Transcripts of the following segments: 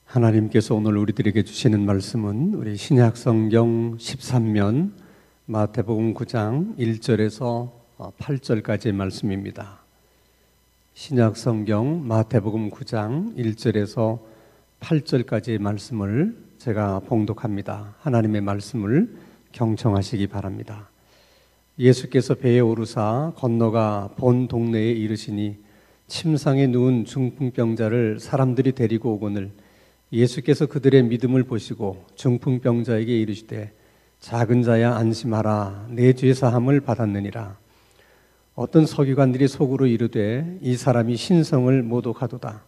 하나님께서 오늘 우리들에게 주시는 말씀은 우리 신약성경 13면 마태복음 9장 1절에서 8절까지의 말씀입니다. 신약성경 마태복음 9장 1절에서 8절까지의 말씀을 제가 봉독합니다. 하나님의 말씀을 경청하시기 바랍니다. 예수께서 배에 오르사 건너가 본 동네에 이르시니 침상에 누운 중풍병자를 사람들이 데리고 오거늘 예수께서 그들의 믿음을 보시고 중풍병자에게 이르시되 작은 자야 안심하라 내 죄 사함을 받았느니라. 어떤 서기관들이 속으로 이르되 이 사람이 신성을 모독하도다.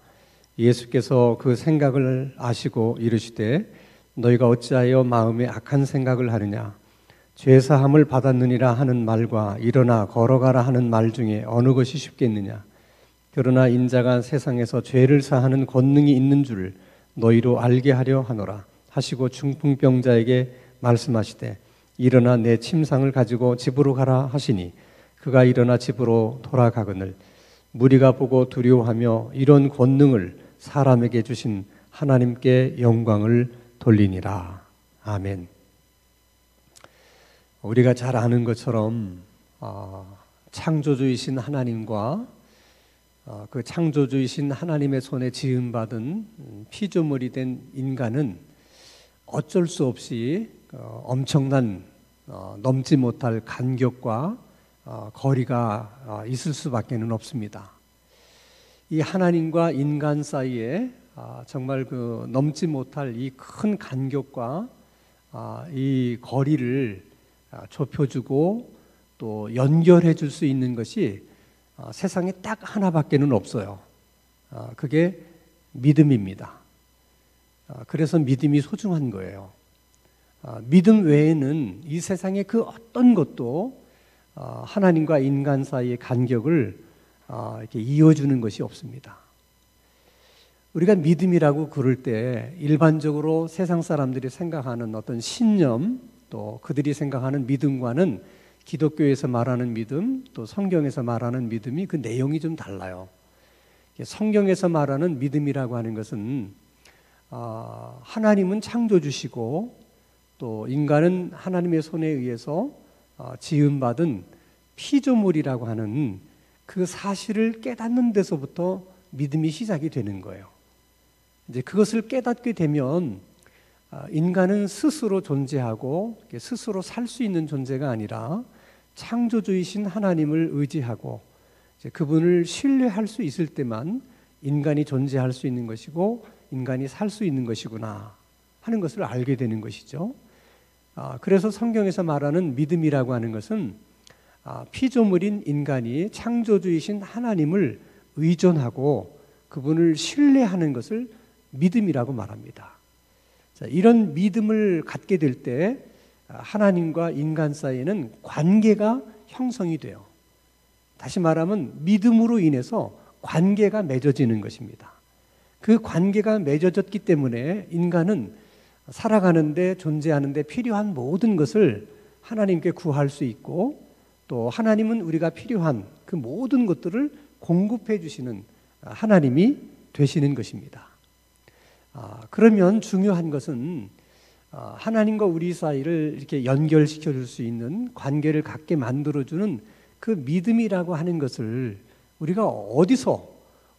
예수께서 그 생각을 아시고 이르시되 너희가 어찌하여 마음에 악한 생각을 하느냐. 죄 사함을 받았느니라 하는 말과 일어나 걸어가라 하는 말 중에 어느 것이 쉽겠느냐. 그러나 인자가 세상에서 죄를 사하는 권능이 있는 줄 너희로 알게 하려 하노라 하시고 중풍병자에게 말씀하시되 일어나 내 침상을 가지고 집으로 가라 하시니 그가 일어나 집으로 돌아가거늘 무리가 보고 두려워하며 이런 권능을 사람에게 주신 하나님께 영광을 돌리니라. 아멘. 우리가 잘 아는 것처럼 창조주이신 하나님과 그 창조주이신 하나님의 손에 지음받은 피조물이 된 인간은 어쩔 수 없이 엄청난 넘지 못할 간격과 거리가 있을 수밖에는 없습니다. 이 하나님과 인간 사이에 정말 그 넘지 못할 이 큰 간격과 이 거리를 좁혀주고 또 연결해 줄 수 있는 것이 세상에 딱 하나밖에는 없어요. 그게 믿음입니다. 그래서 믿음이 소중한 거예요. 믿음 외에는 이 세상의 그 어떤 것도 하나님과 인간 사이의 간격을 이렇게 이어주는 것이 없습니다. 우리가 믿음이라고 그럴 때 일반적으로 세상 사람들이 생각하는 어떤 신념 또 그들이 생각하는 믿음과는 기독교에서 말하는 믿음 또 성경에서 말하는 믿음이 그 내용이 좀 달라요. 성경에서 말하는 믿음이라고 하는 것은 하나님은 창조주시고 또 인간은 하나님의 손에 의해서 지음받은 피조물이라고 하는 그 사실을 깨닫는 데서부터 믿음이 시작이 되는 거예요. 이제 그것을 깨닫게 되면 인간은 스스로 존재하고 스스로 살 수 있는 존재가 아니라 창조주이신 하나님을 의지하고 그분을 신뢰할 수 있을 때만 인간이 존재할 수 있는 것이고 인간이 살 수 있는 것이구나 하는 것을 알게 되는 것이죠. 그래서 성경에서 말하는 믿음이라고 하는 것은 피조물인 인간이 창조주이신 하나님을 의존하고 그분을 신뢰하는 것을 믿음이라고 말합니다. 이런 믿음을 갖게 될 때 하나님과 인간 사이에는 관계가 형성이 돼요. 다시 말하면 믿음으로 인해서 관계가 맺어지는 것입니다. 그 관계가 맺어졌기 때문에 인간은 살아가는데 존재하는데 필요한 모든 것을 하나님께 구할 수 있고 또 하나님은 우리가 필요한 그 모든 것들을 공급해 주시는 하나님이 되시는 것입니다. 그러면 중요한 것은 하나님과 우리 사이를 이렇게 연결시켜 줄 수 있는 관계를 갖게 만들어주는 그 믿음이라고 하는 것을 우리가 어디서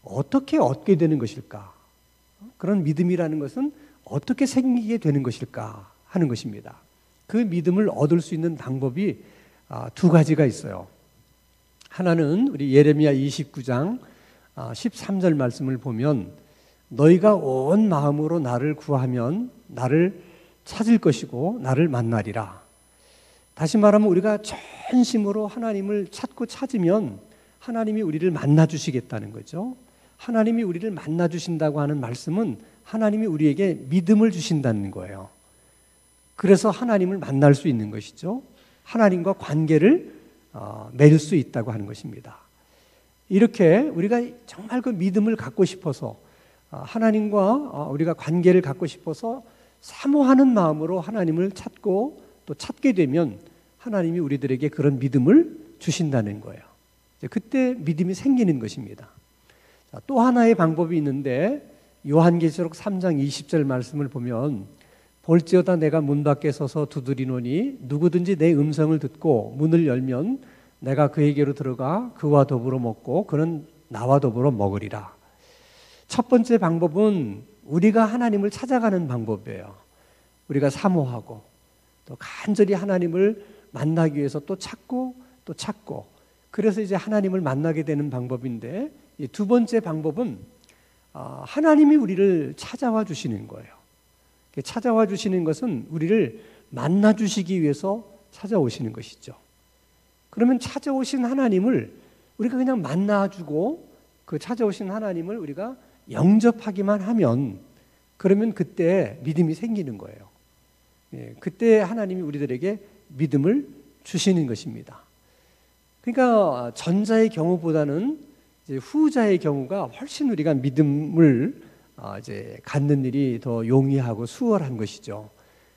어떻게 얻게 되는 것일까? 그런 믿음이라는 것은 어떻게 생기게 되는 것일까 하는 것입니다. 그 믿음을 얻을 수 있는 방법이 두 가지가 있어요. 하나는 우리 예레미야 29장 13절 말씀을 보면 너희가 온 마음으로 나를 구하면 나를 찾을 것이고 나를 만나리라. 다시 말하면 우리가 전심으로 하나님을 찾고 찾으면 하나님이 우리를 만나 주시겠다는 거죠. 하나님이 우리를 만나 주신다고 하는 말씀은 하나님이 우리에게 믿음을 주신다는 거예요. 그래서 하나님을 만날 수 있는 것이죠. 하나님과 관계를 맺을 수 있다고 하는 것입니다. 이렇게 우리가 정말 그 믿음을 갖고 싶어서 하나님과 우리가 관계를 갖고 싶어서 사모하는 마음으로 하나님을 찾고 또 찾게 되면 하나님이 우리들에게 그런 믿음을 주신다는 거예요. 그때 믿음이 생기는 것입니다. 또 하나의 방법이 있는데 요한계시록 3장 20절 말씀을 보면 볼지어다 내가 문 밖에 서서 두드리노니 누구든지 내 음성을 듣고 문을 열면 내가 그에게로 들어가 그와 더불어 먹고 그는 나와 더불어 먹으리라. 첫 번째 방법은 우리가 하나님을 찾아가는 방법이에요. 우리가 사모하고 또 간절히 하나님을 만나기 위해서 또 찾고 그래서 이제 하나님을 만나게 되는 방법인데, 이 두 번째 방법은 하나님이 우리를 찾아와 주시는 거예요. 찾아와 주시는 것은 우리를 만나 주시기 위해서 찾아오시는 것이죠. 그러면 찾아오신 하나님을 우리가 그냥 만나주고 그 찾아오신 하나님을 우리가 영접하기만 하면, 그러면 그때 믿음이 생기는 거예요. 그때 하나님이 우리들에게 믿음을 주시는 것입니다. 그러니까 전자의 경우보다는 이제 후자의 경우가 훨씬 우리가 믿음을 이제 갖는 일이 더 용이하고 수월한 것이죠.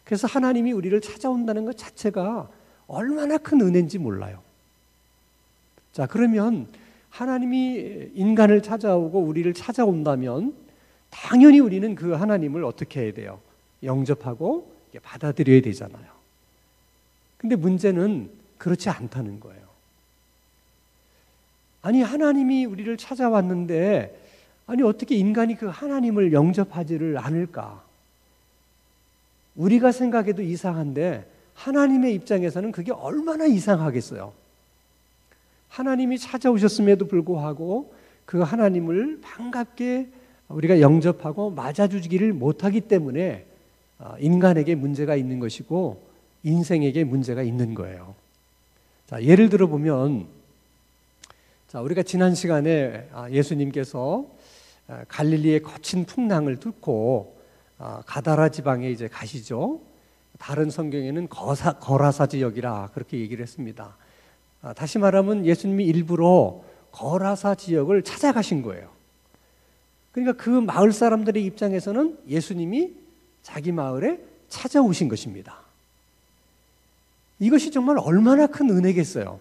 그래서 하나님이 우리를 찾아온다는 것 자체가 얼마나 큰 은혜인지 몰라요. 자, 그러면 하나님이 인간을 찾아오고 우리를 찾아온다면 당연히 우리는 그 하나님을 어떻게 해야 돼요? 영접하고 받아들여야 되잖아요. 근데 문제는 그렇지 않다는 거예요. 아니, 하나님이 우리를 찾아왔는데 아니 어떻게 인간이 그 하나님을 영접하지를 않을까? 우리가 생각해도 이상한데 하나님의 입장에서는 그게 얼마나 이상하겠어요. 하나님이 찾아오셨음에도 불구하고 그 하나님을 반갑게 우리가 영접하고 맞아주기를 못하기 때문에 인간에게 문제가 있는 것이고 인생에게 문제가 있는 거예요. 자, 예를 들어 보면, 자, 우리가 지난 시간에 예수님께서 갈릴리의 거친 풍랑을 뚫고 가다라 지방에 이제 가시죠. 다른 성경에는 거라사 지역이라 그렇게 얘기를 했습니다. 다시 말하면 예수님이 일부러 거라사 지역을 찾아가신 거예요. 그러니까 그 마을 사람들의 입장에서는 예수님이 자기 마을에 찾아오신 것입니다. 이것이 정말 얼마나 큰 은혜겠어요.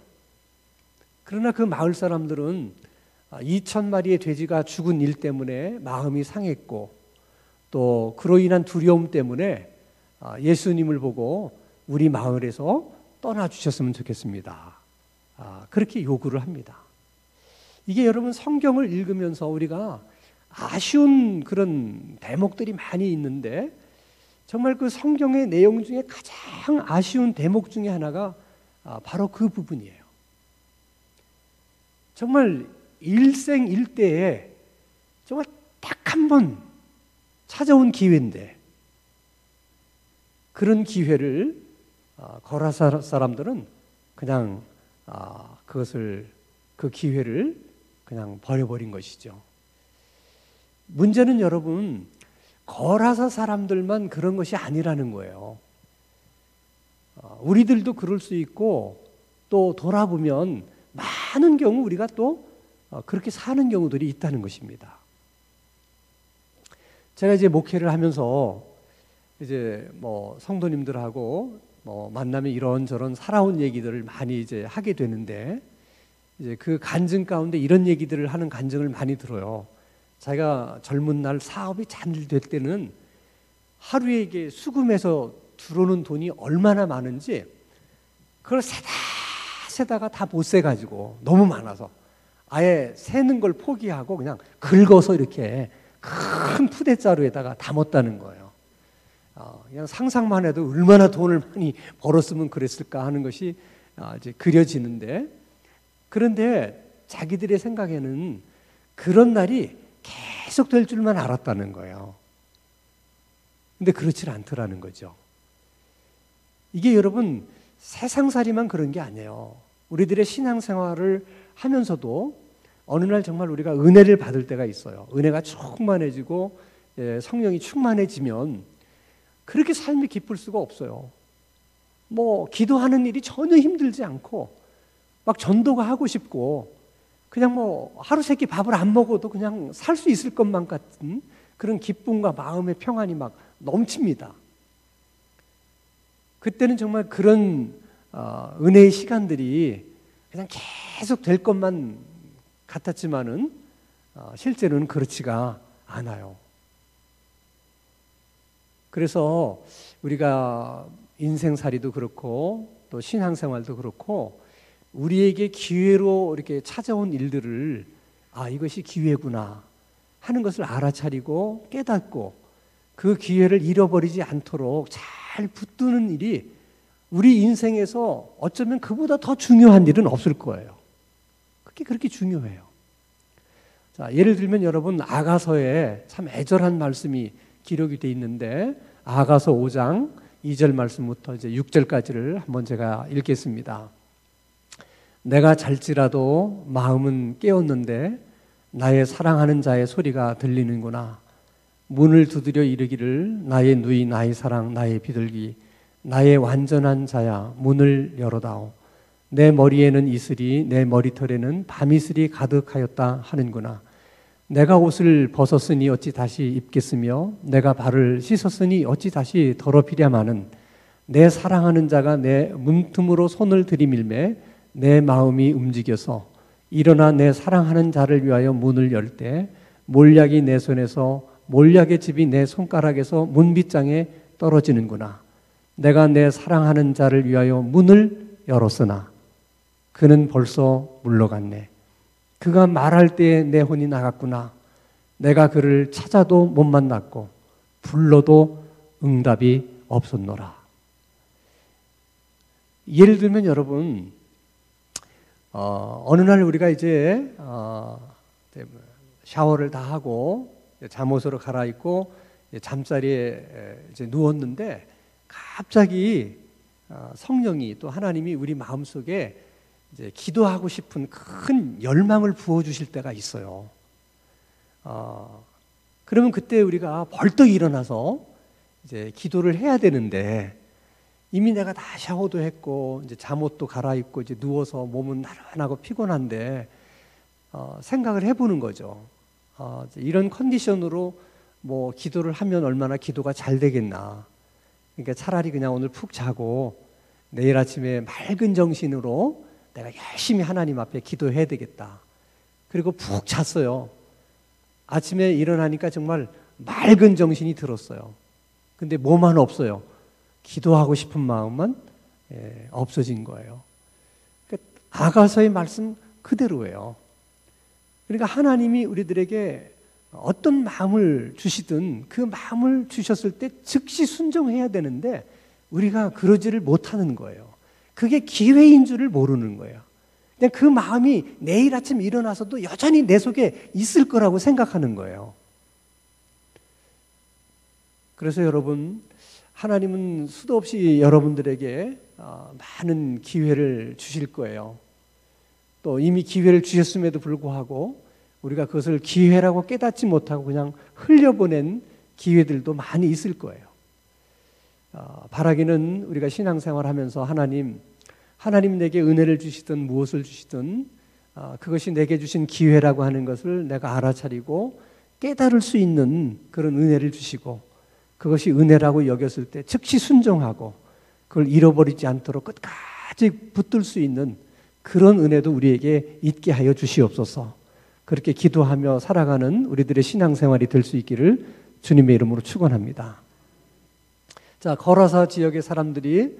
그러나 그 마을 사람들은 2,000마리의 돼지가 죽은 일 때문에 마음이 상했고 또 그로 인한 두려움 때문에 예수님을 보고 우리 마을에서 떠나주셨으면 좋겠습니다. 그렇게 요구를 합니다. 이게 여러분 성경을 읽으면서 우리가 아쉬운 그런 대목들이 많이 있는데 정말 그 성경의 내용 중에 가장 아쉬운 대목 중에 하나가 바로 그 부분이에요. 정말 일생일대에 정말 딱 한 번 찾아온 기회인데 그런 기회를 거라사 사람들은 그냥 그 기회를 그냥 버려버린 것이죠. 문제는 여러분 거라사 사람들만 그런 것이 아니라는 거예요. 우리들도 그럴 수 있고 또 돌아보면 많은 경우 우리가 또 그렇게 사는 경우들이 있다는 것입니다. 제가 이제 목회를 하면서 이제 뭐 성도님들하고 만나면 이런저런 살아온 얘기들을 많이 이제 하게 되는데 이제 그 간증 가운데 이런 얘기들을 하는 간증을 많이 들어요. 자기가 젊은 날 사업이 잘 될 때는 하루에 이게 수금에서 들어오는 돈이 얼마나 많은지 그걸 세다가 다 못 세가지고 너무 많아서 아예 세는 걸 포기하고 그냥 긁어서 이렇게 큰 푸대자루에다가 담았다는 거예요. 그냥 상상만 해도 얼마나 돈을 많이 벌었으면 그랬을까 하는 것이 이제 그려지는데, 그런데 자기들의 생각에는 그런 날이 계속 될 줄만 알았다는 거예요. 근데 그렇지 않더라는 거죠. 이게 여러분 세상살이만 그런 게 아니에요. 우리들의 신앙생활을 하면서도 어느 날 정말 우리가 은혜를 받을 때가 있어요. 은혜가 충만해지고 성령이 충만해지면 그렇게 삶이 기쁠 수가 없어요. 뭐 기도하는 일이 전혀 힘들지 않고 막 전도가 하고 싶고 그냥 뭐 하루 세끼 밥을 안 먹어도 그냥 살 수 있을 것만 같은 그런 기쁨과 마음의 평안이 막 넘칩니다. 그때는 정말 그런 은혜의 시간들이 그냥 계속 될 것만 같았지만은 실제로는 그렇지가 않아요. 그래서 우리가 인생살이도 그렇고 또 신앙생활도 그렇고 우리에게 기회로 이렇게 찾아온 일들을 이것이 기회구나 하는 것을 알아차리고 깨닫고 그 기회를 잃어버리지 않도록 잘 붙드는 일이 우리 인생에서 어쩌면 그보다 더 중요한 일은 없을 거예요. 그게 그렇게 중요해요. 자, 예를 들면 여러분 아가서에 참 애절한 말씀이 기록이 되어 있는데 아가서 5장 2절 말씀부터 이제 6절까지를 한번 제가 읽겠습니다. 내가 잘지라도 마음은 깨었는데 나의 사랑하는 자의 소리가 들리는구나. 문을 두드려 이르기를 나의 누이 나의 사랑 나의 비둘기 나의 완전한 자야 문을 열어다오. 내 머리에는 이슬이 내 머리털에는 밤이슬이 가득하였다 하는구나. 내가 옷을 벗었으니 어찌 다시 입겠으며 내가 발을 씻었으니 어찌 다시 더럽히랴마는 내 사랑하는 자가 내 문틈으로 손을 들이밀매 내 마음이 움직여서 일어나 내 사랑하는 자를 위하여 문을 열 때 몰약이 내 손에서 몰약의 집이 내 손가락에서 문빗장에 떨어지는구나. 내가 내 사랑하는 자를 위하여 문을 열었으나 그는 벌써 물러갔네. 그가 말할 때에 내 혼이 나갔구나. 내가 그를 찾아도 못 만났고 불러도 응답이 없었노라. 예를 들면 여러분 어느 날 우리가 이제 샤워를 다 하고 잠옷으로 갈아입고 잠자리에 이제 누웠는데 갑자기 성령이 또 하나님이 우리 마음속에 이제 기도하고 싶은 큰 열망을 부어주실 때가 있어요. 그러면 그때 우리가 벌떡 일어나서 이제 기도를 해야 되는데 이미 내가 다 샤워도 했고 이제 잠옷도 갈아입고 이제 누워서 몸은 나른하고 피곤한데 생각을 해보는 거죠. 이런 컨디션으로 뭐 기도를 하면 얼마나 기도가 잘 되겠나. 그러니까 차라리 그냥 오늘 푹 자고 내일 아침에 맑은 정신으로 내가 열심히 하나님 앞에 기도해야 되겠다. 그리고 푹 잤어요. 아침에 일어나니까 정말 맑은 정신이 들었어요. 근데 뭐만 없어요. 기도하고 싶은 마음만 없어진 거예요. 그러니까 아가서의 말씀 그대로예요. 그러니까 하나님이 우리들에게 어떤 마음을 주시든 그 마음을 주셨을 때 즉시 순종해야 되는데 우리가 그러지를 못하는 거예요. 그게 기회인 줄을 모르는 거예요. 그냥 그 마음이 내일 아침 일어나서도 여전히 내 속에 있을 거라고 생각하는 거예요. 그래서 여러분, 하나님은 수도 없이 여러분들에게 많은 기회를 주실 거예요. 또 이미 기회를 주셨음에도 불구하고 우리가 그것을 기회라고 깨닫지 못하고 그냥 흘려보낸 기회들도 많이 있을 거예요. 바라기는 우리가 신앙생활하면서 하나님 내게 은혜를 주시든 무엇을 주시든 그것이 내게 주신 기회라고 하는 것을 내가 알아차리고 깨달을 수 있는 그런 은혜를 주시고 그것이 은혜라고 여겼을 때 즉시 순종하고 그걸 잃어버리지 않도록 끝까지 붙들 수 있는 그런 은혜도 우리에게 있게 하여 주시옵소서. 그렇게 기도하며 살아가는 우리들의 신앙생활이 될 수 있기를 주님의 이름으로 축원합니다. 자, 거라사 지역의 사람들이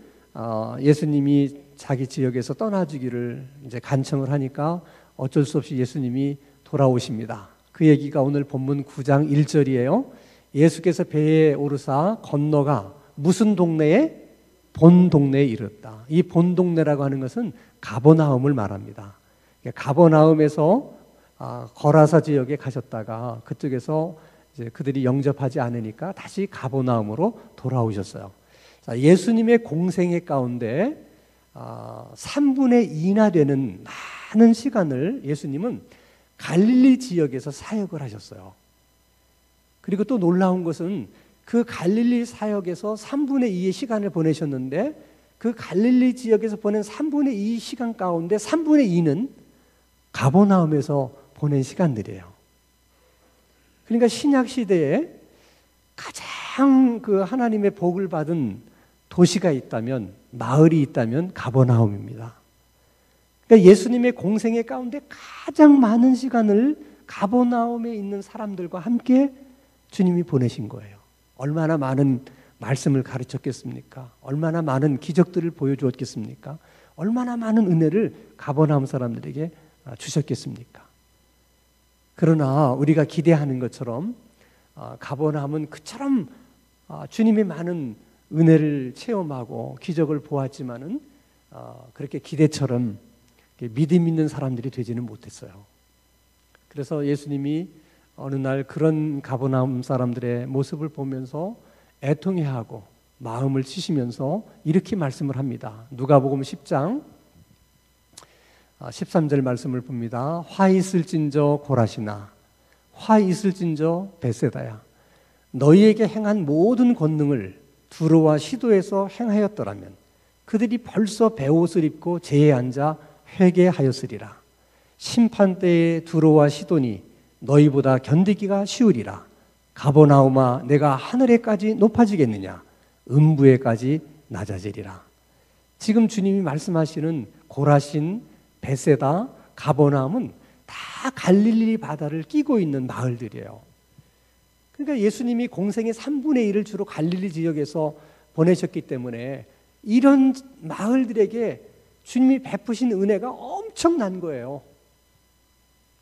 예수님이 자기 지역에서 떠나주기를 이제 간청을 하니까 어쩔 수 없이 예수님이 돌아오십니다. 그 얘기가 오늘 본문 9장 1절이에요. 예수께서 배에 오르사 건너가 무슨 동네에? 본 동네에 이르렀다. 이 본 동네라고 하는 것은 가버나움을 말합니다. 가버나움에서 거라사 지역에 가셨다가 그쪽에서 이제 그들이 영접하지 않으니까 다시 가버나움으로 돌아오셨어요. 자, 예수님의 공생애 가운데 3분의 2나 되는 많은 시간을 예수님은 갈릴리 지역에서 사역을 하셨어요. 그리고 또 놀라운 것은 그 갈릴리 사역에서 3분의 2의 시간을 보내셨는데 그 갈릴리 지역에서 보낸 3분의 2 시간 가운데 3분의 2는 가버나움에서 보낸 시간들이에요. 그러니까 신약 시대에 가장 그 하나님의 복을 받은 도시가 있다면, 마을이 있다면 가버나움입니다. 그러니까 예수님의 공생애 가운데 가장 많은 시간을 가버나움에 있는 사람들과 함께 주님이 보내신 거예요. 얼마나 많은 말씀을 가르쳤겠습니까? 얼마나 많은 기적들을 보여주었겠습니까? 얼마나 많은 은혜를 가버나움 사람들에게 주셨겠습니까? 그러나 우리가 기대하는 것처럼 가버나움은 그처럼 주님의 많은 은혜를 체험하고 기적을 보았지만은 그렇게 기대처럼 믿음 있는 사람들이 되지는 못했어요. 그래서 예수님이 어느 날 그런 가버나움 사람들의 모습을 보면서 애통해하고 마음을 치시면서 이렇게 말씀을 합니다. 누가복음 10장 13절 말씀을 봅니다. 화 있을진저 고라시나 화 있을진저 베세다야 너희에게 행한 모든 권능을 두로와 시도에서 행하였더라면 그들이 벌써 베옷을 입고 제에 앉아 회개하였으리라. 심판때에 두로와 시돈이 너희보다 견디기가 쉬우리라. 가버나움아 내가 하늘에까지 높아지겠느냐 음부에까지 낮아지리라. 지금 주님이 말씀하시는 고라신, 베세다, 가버나움은 다 갈릴리 바다를 끼고 있는 마을들이에요. 그러니까 예수님이 공생의 3분의 1을 주로 갈릴리 지역에서 보내셨기 때문에 이런 마을들에게 주님이 베푸신 은혜가 엄청난 거예요.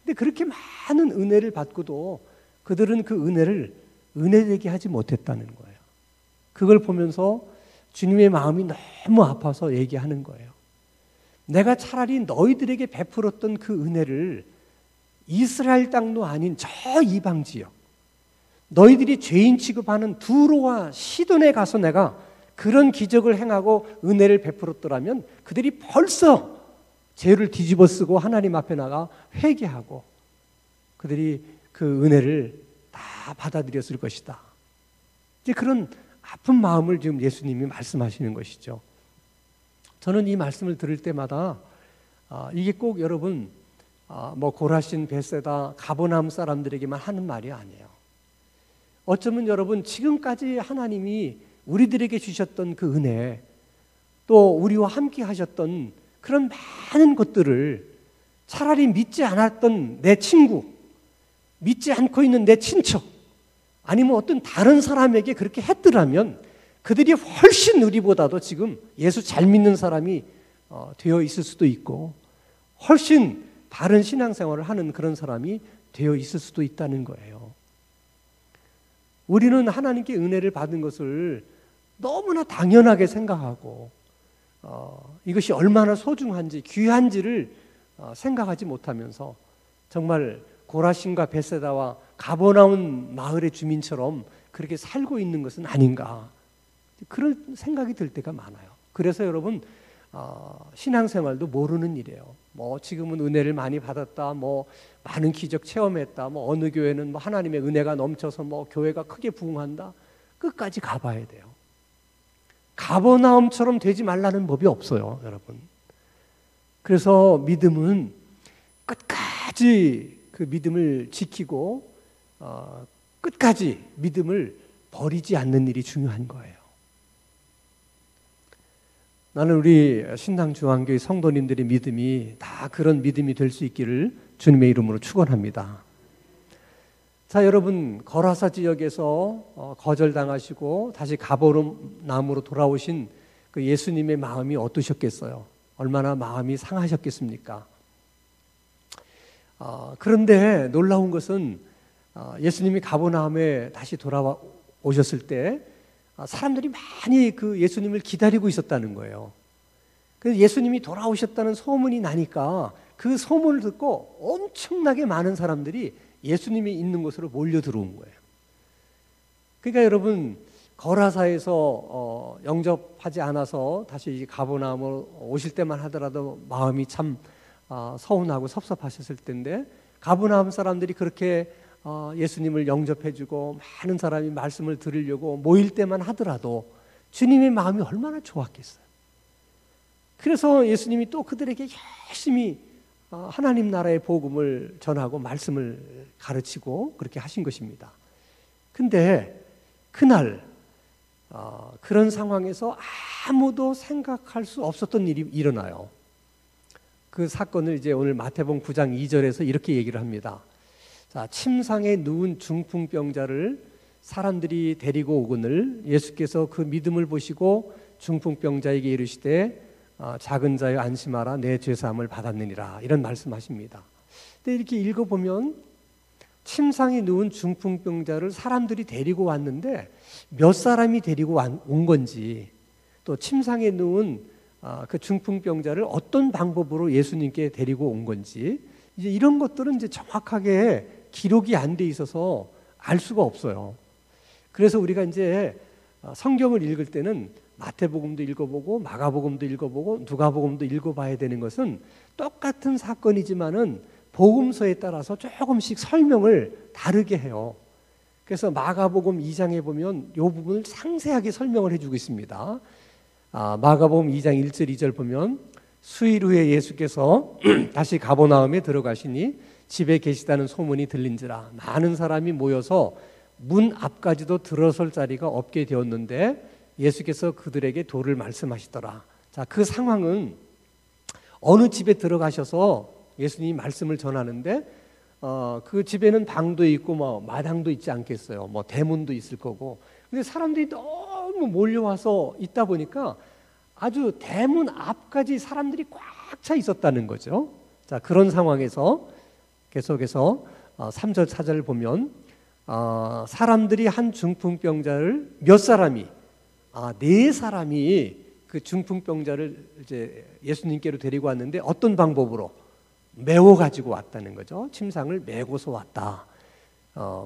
근데 그렇게 많은 은혜를 받고도 그들은 그 은혜를 은혜되게 하지 못했다는 거예요. 그걸 보면서 주님의 마음이 너무 아파서 얘기하는 거예요. 내가 차라리 너희들에게 베풀었던 그 은혜를 이스라엘 땅도 아닌 저 이방 지역, 너희들이 죄인 취급하는 두로와 시돈에 가서 내가 그런 기적을 행하고 은혜를 베풀었더라면 그들이 벌써 죄를 뒤집어 쓰고 하나님 앞에 나가 회개하고 그들이 그 은혜를 다 받아들였을 것이다. 이제 그런 아픈 마음을 지금 예수님이 말씀하시는 것이죠. 저는 이 말씀을 들을 때마다 이게 꼭 여러분 고라신, 베세다, 가버나움 사람들에게만 하는 말이 아니에요. 어쩌면 여러분 지금까지 하나님이 우리들에게 주셨던 그 은혜, 또 우리와 함께 하셨던 그런 많은 것들을 차라리 믿지 않았던 내 친구, 믿지 않고 있는 내 친척, 아니면 어떤 다른 사람에게 그렇게 했더라면 그들이 훨씬 우리보다도 지금 예수 잘 믿는 사람이 되어 있을 수도 있고 훨씬 바른 신앙생활을 하는 그런 사람이 되어 있을 수도 있다는 거예요. 우리는 하나님께 은혜를 받은 것을 너무나 당연하게 생각하고 이것이 얼마나 소중한지 귀한지를 생각하지 못하면서 정말 고라신과 베세다와 가버나움 마을의 주민처럼 그렇게 살고 있는 것은 아닌가 그런 생각이 들 때가 많아요. 그래서 여러분 신앙생활도 모르는 일이에요. 지금은 은혜를 많이 받았다, 많은 기적 체험했다, 어느 교회는 하나님의 은혜가 넘쳐서 교회가 크게 부흥한다. 끝까지 가봐야 돼요. 가버나움처럼 되지 말라는 법이 없어요, 여러분. 그래서 믿음은 끝까지 그 믿음을 지키고 끝까지 믿음을 버리지 않는 일이 중요한 거예요. 나는 우리 신당중앙교회 성도님들의 믿음이 다 그런 믿음이 될 수 있기를 주님의 이름으로 축원합니다. 자, 여러분 거라사 지역에서 거절당하시고 다시 가버나움으로 돌아오신 그 예수님의 마음이 어떠셨겠어요? 얼마나 마음이 상하셨겠습니까? 그런데 놀라운 것은 예수님이 가버나움에 다시 돌아오셨을 때 사람들이 많이 그 예수님을 기다리고 있었다는 거예요. 그래서 예수님이 돌아오셨다는 소문이 나니까 그 소문을 듣고 엄청나게 많은 사람들이 예수님이 있는 곳으로 몰려 들어온 거예요. 그러니까 여러분 거라사에서 영접하지 않아서 다시 가버나움으로 오실 때만 하더라도 마음이 참 서운하고 섭섭하셨을 텐데 가버나움 사람들이 그렇게 예수님을 영접해주고 많은 사람이 말씀을 들으려고 모일 때만 하더라도 주님의 마음이 얼마나 좋았겠어요. 그래서 예수님이 또 그들에게 열심히 하나님 나라의 복음을 전하고 말씀을 가르치고 그렇게 하신 것입니다. 근데 그날 그런 상황에서 아무도 생각할 수 없었던 일이 일어나요. 그 사건을 이제 오늘 마태복음 9장 2절에서 이렇게 얘기를 합니다. 자, 침상에 누운 중풍병자를 사람들이 데리고 오거늘 예수께서 그 믿음을 보시고 중풍병자에게 이르시되 작은 자여 안심하라 내 죄사함을 받았느니라 이런 말씀하십니다. 근데 이렇게 읽어보면 침상에 누운 중풍병자를 사람들이 데리고 왔는데 몇 사람이 데리고 온 건지 또 침상에 누운 그 중풍병자를 어떤 방법으로 예수님께 데리고 온 건지 이제 이런 것들은 이제 정확하게 기록이 안 돼 있어서 알 수가 없어요. 그래서 우리가 이제 성경을 읽을 때는 마태복음도 읽어보고 마가복음도 읽어보고 누가복음도 읽어봐야 되는 것은 똑같은 사건이지만은 복음서에 따라서 조금씩 설명을 다르게 해요. 그래서 마가복음 2장에 보면 이 부분을 상세하게 설명을 해주고 있습니다. 마가복음 2장 1절 2절 보면 수일 후에 예수께서 다시 가버나움에 들어가시니 집에 계시다는 소문이 들린지라 많은 사람이 모여서 문 앞까지도 들어설 자리가 없게 되었는데 예수께서 그들에게 도를 말씀하시더라. 자, 그 상황은 어느 집에 들어가셔서 예수님이 말씀을 전하는데 그 집에는 방도 있고 뭐 마당도 있지 않겠어요. 뭐 대문도 있을 거고. 근데 사람들이 너무 몰려와서 있다 보니까 아주 대문 앞까지 사람들이 꽉 차 있었다는 거죠. 자, 그런 상황에서 계속해서 3절 4절을 보면 사람들이 한 중풍병자를 몇 사람이 4사람이 그 중풍병자를 이제 예수님께로 데리고 왔는데 어떤 방법으로 메워 가지고 왔다는 거죠. 침상을 메고서 왔다.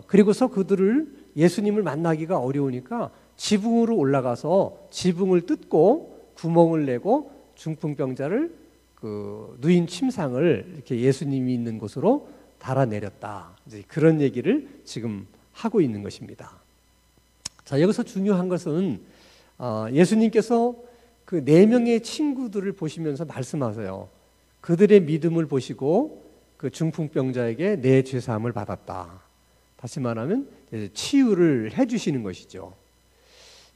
그리고서 그들을 예수님을 만나기가 어려우니까 지붕으로 올라가서 지붕을 뜯고 구멍을 내고 중풍병자를 그 누인 침상을 이렇게 예수님이 있는 곳으로 달아내렸다. 이제 그런 얘기를 지금 하고 있는 것입니다. 자, 여기서 중요한 것은 예수님께서 그 4명의 친구들을 보시면서 말씀하세요. 그들의 믿음을 보시고 그 중풍병자에게 내 죄사함을 받았다. 다시 말하면 치유를 해주시는 것이죠.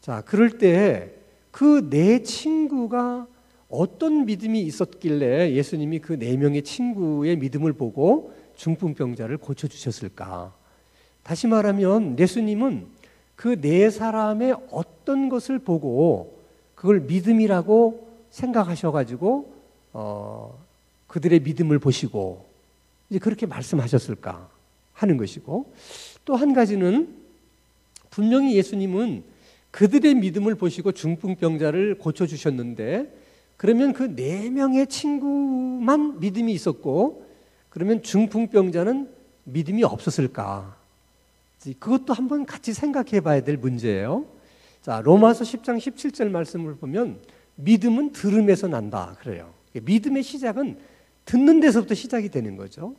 자, 그럴 때 그 4친구가 어떤 믿음이 있었길래 예수님이 그 4명의 친구의 믿음을 보고 중풍병자를 고쳐주셨을까? 다시 말하면 예수님은 그 4사람의 어떤 것을 보고 그걸 믿음이라고 생각하셔가지고 그들의 믿음을 보시고 이제 그렇게 말씀하셨을까 하는 것이고, 또 한 가지는 분명히 예수님은 그들의 믿음을 보시고 중풍병자를 고쳐주셨는데 그러면 그 4명의 친구만 믿음이 있었고 그러면 중풍병자는 믿음이 없었을까? 그것도 한번 같이 생각해 봐야 될 문제예요. 자, 로마서 10장 17절 말씀을 보면 믿음은 들음에서 난다 그래요. 믿음의 시작은 듣는 데서부터 시작이 되는 거죠.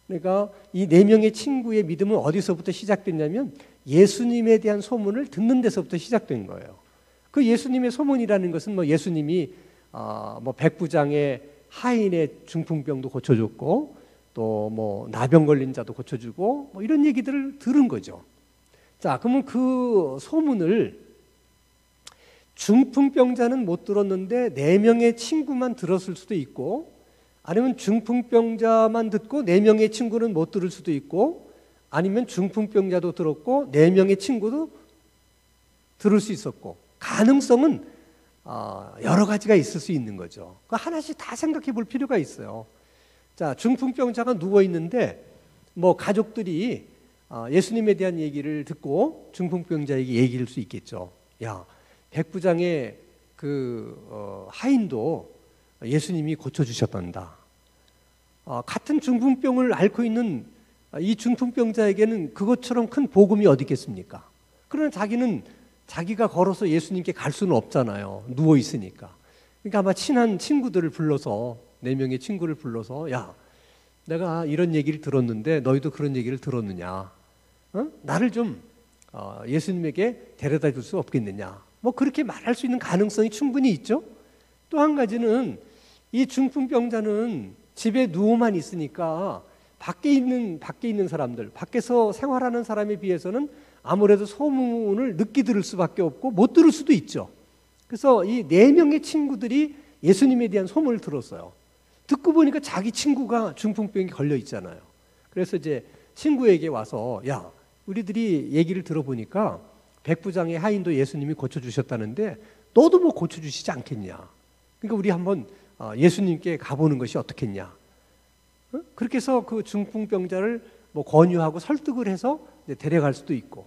그러니까 이 4명의 친구의 믿음은 어디서부터 시작됐냐면 예수님에 대한 소문을 듣는 데서부터 시작된 거예요. 그 예수님의 소문이라는 것은 뭐 예수님이 뭐 백부장의 하인의 중풍병도 고쳐줬고 또 뭐 나병 걸린 자도 고쳐주고 뭐 이런 얘기들을 들은 거죠. 자, 그러면 그 소문을 중풍병자는 못 들었는데 4명의 친구만 들었을 수도 있고, 아니면 중풍병자만 듣고 4명의 친구는 못 들을 수도 있고, 아니면 중풍병자도 들었고 4명의 친구도 들을 수 있었고, 가능성은 여러 가지가 있을 수 있는 거죠. 하나씩 다 생각해 볼 필요가 있어요. 자, 중풍병자가 누워 있는데 뭐 가족들이 예수님에 대한 얘기를 듣고 중풍병자에게 얘기할 수 있겠죠. 야, 백부장의 그 하인도 예수님이 고쳐주셨단다. 같은 중풍병을 앓고 있는 이 중풍병자에게는 그것처럼 큰 복음이 어디 있겠습니까? 그러나 자기는 자기가 걸어서 예수님께 갈 수는 없잖아요. 누워 있으니까. 그러니까 아마 친한 친구들을 불러서 4명의 친구를 불러서 야, 내가 이런 얘기를 들었는데 너희도 그런 얘기를 들었느냐? 나를 좀 예수님에게 데려다 줄 수 없겠느냐? 뭐 그렇게 말할 수 있는 가능성이 충분히 있죠. 또 한 가지는 이 중풍병자는 집에 누워만 있으니까 밖에 있는 사람들, 밖에서 생활하는 사람에 비해서는 아무래도 소문을 늦게 들을 수밖에 없고 못 들을 수도 있죠. 그래서 이 4명의 친구들이 예수님에 대한 소문을 들었어요. 듣고 보니까 자기 친구가 중풍병에 걸려 있잖아요. 그래서 이제 친구에게 와서 야, 우리들이 얘기를 들어보니까 백부장의 하인도 예수님이 고쳐주셨다는데 너도 뭐 고쳐주시지 않겠냐. 그러니까 우리 한번 예수님께 가보는 것이 어떻겠냐. 그렇게 해서 그 중풍병자를 뭐 권유하고 설득을 해서 이제 데려갈 수도 있고,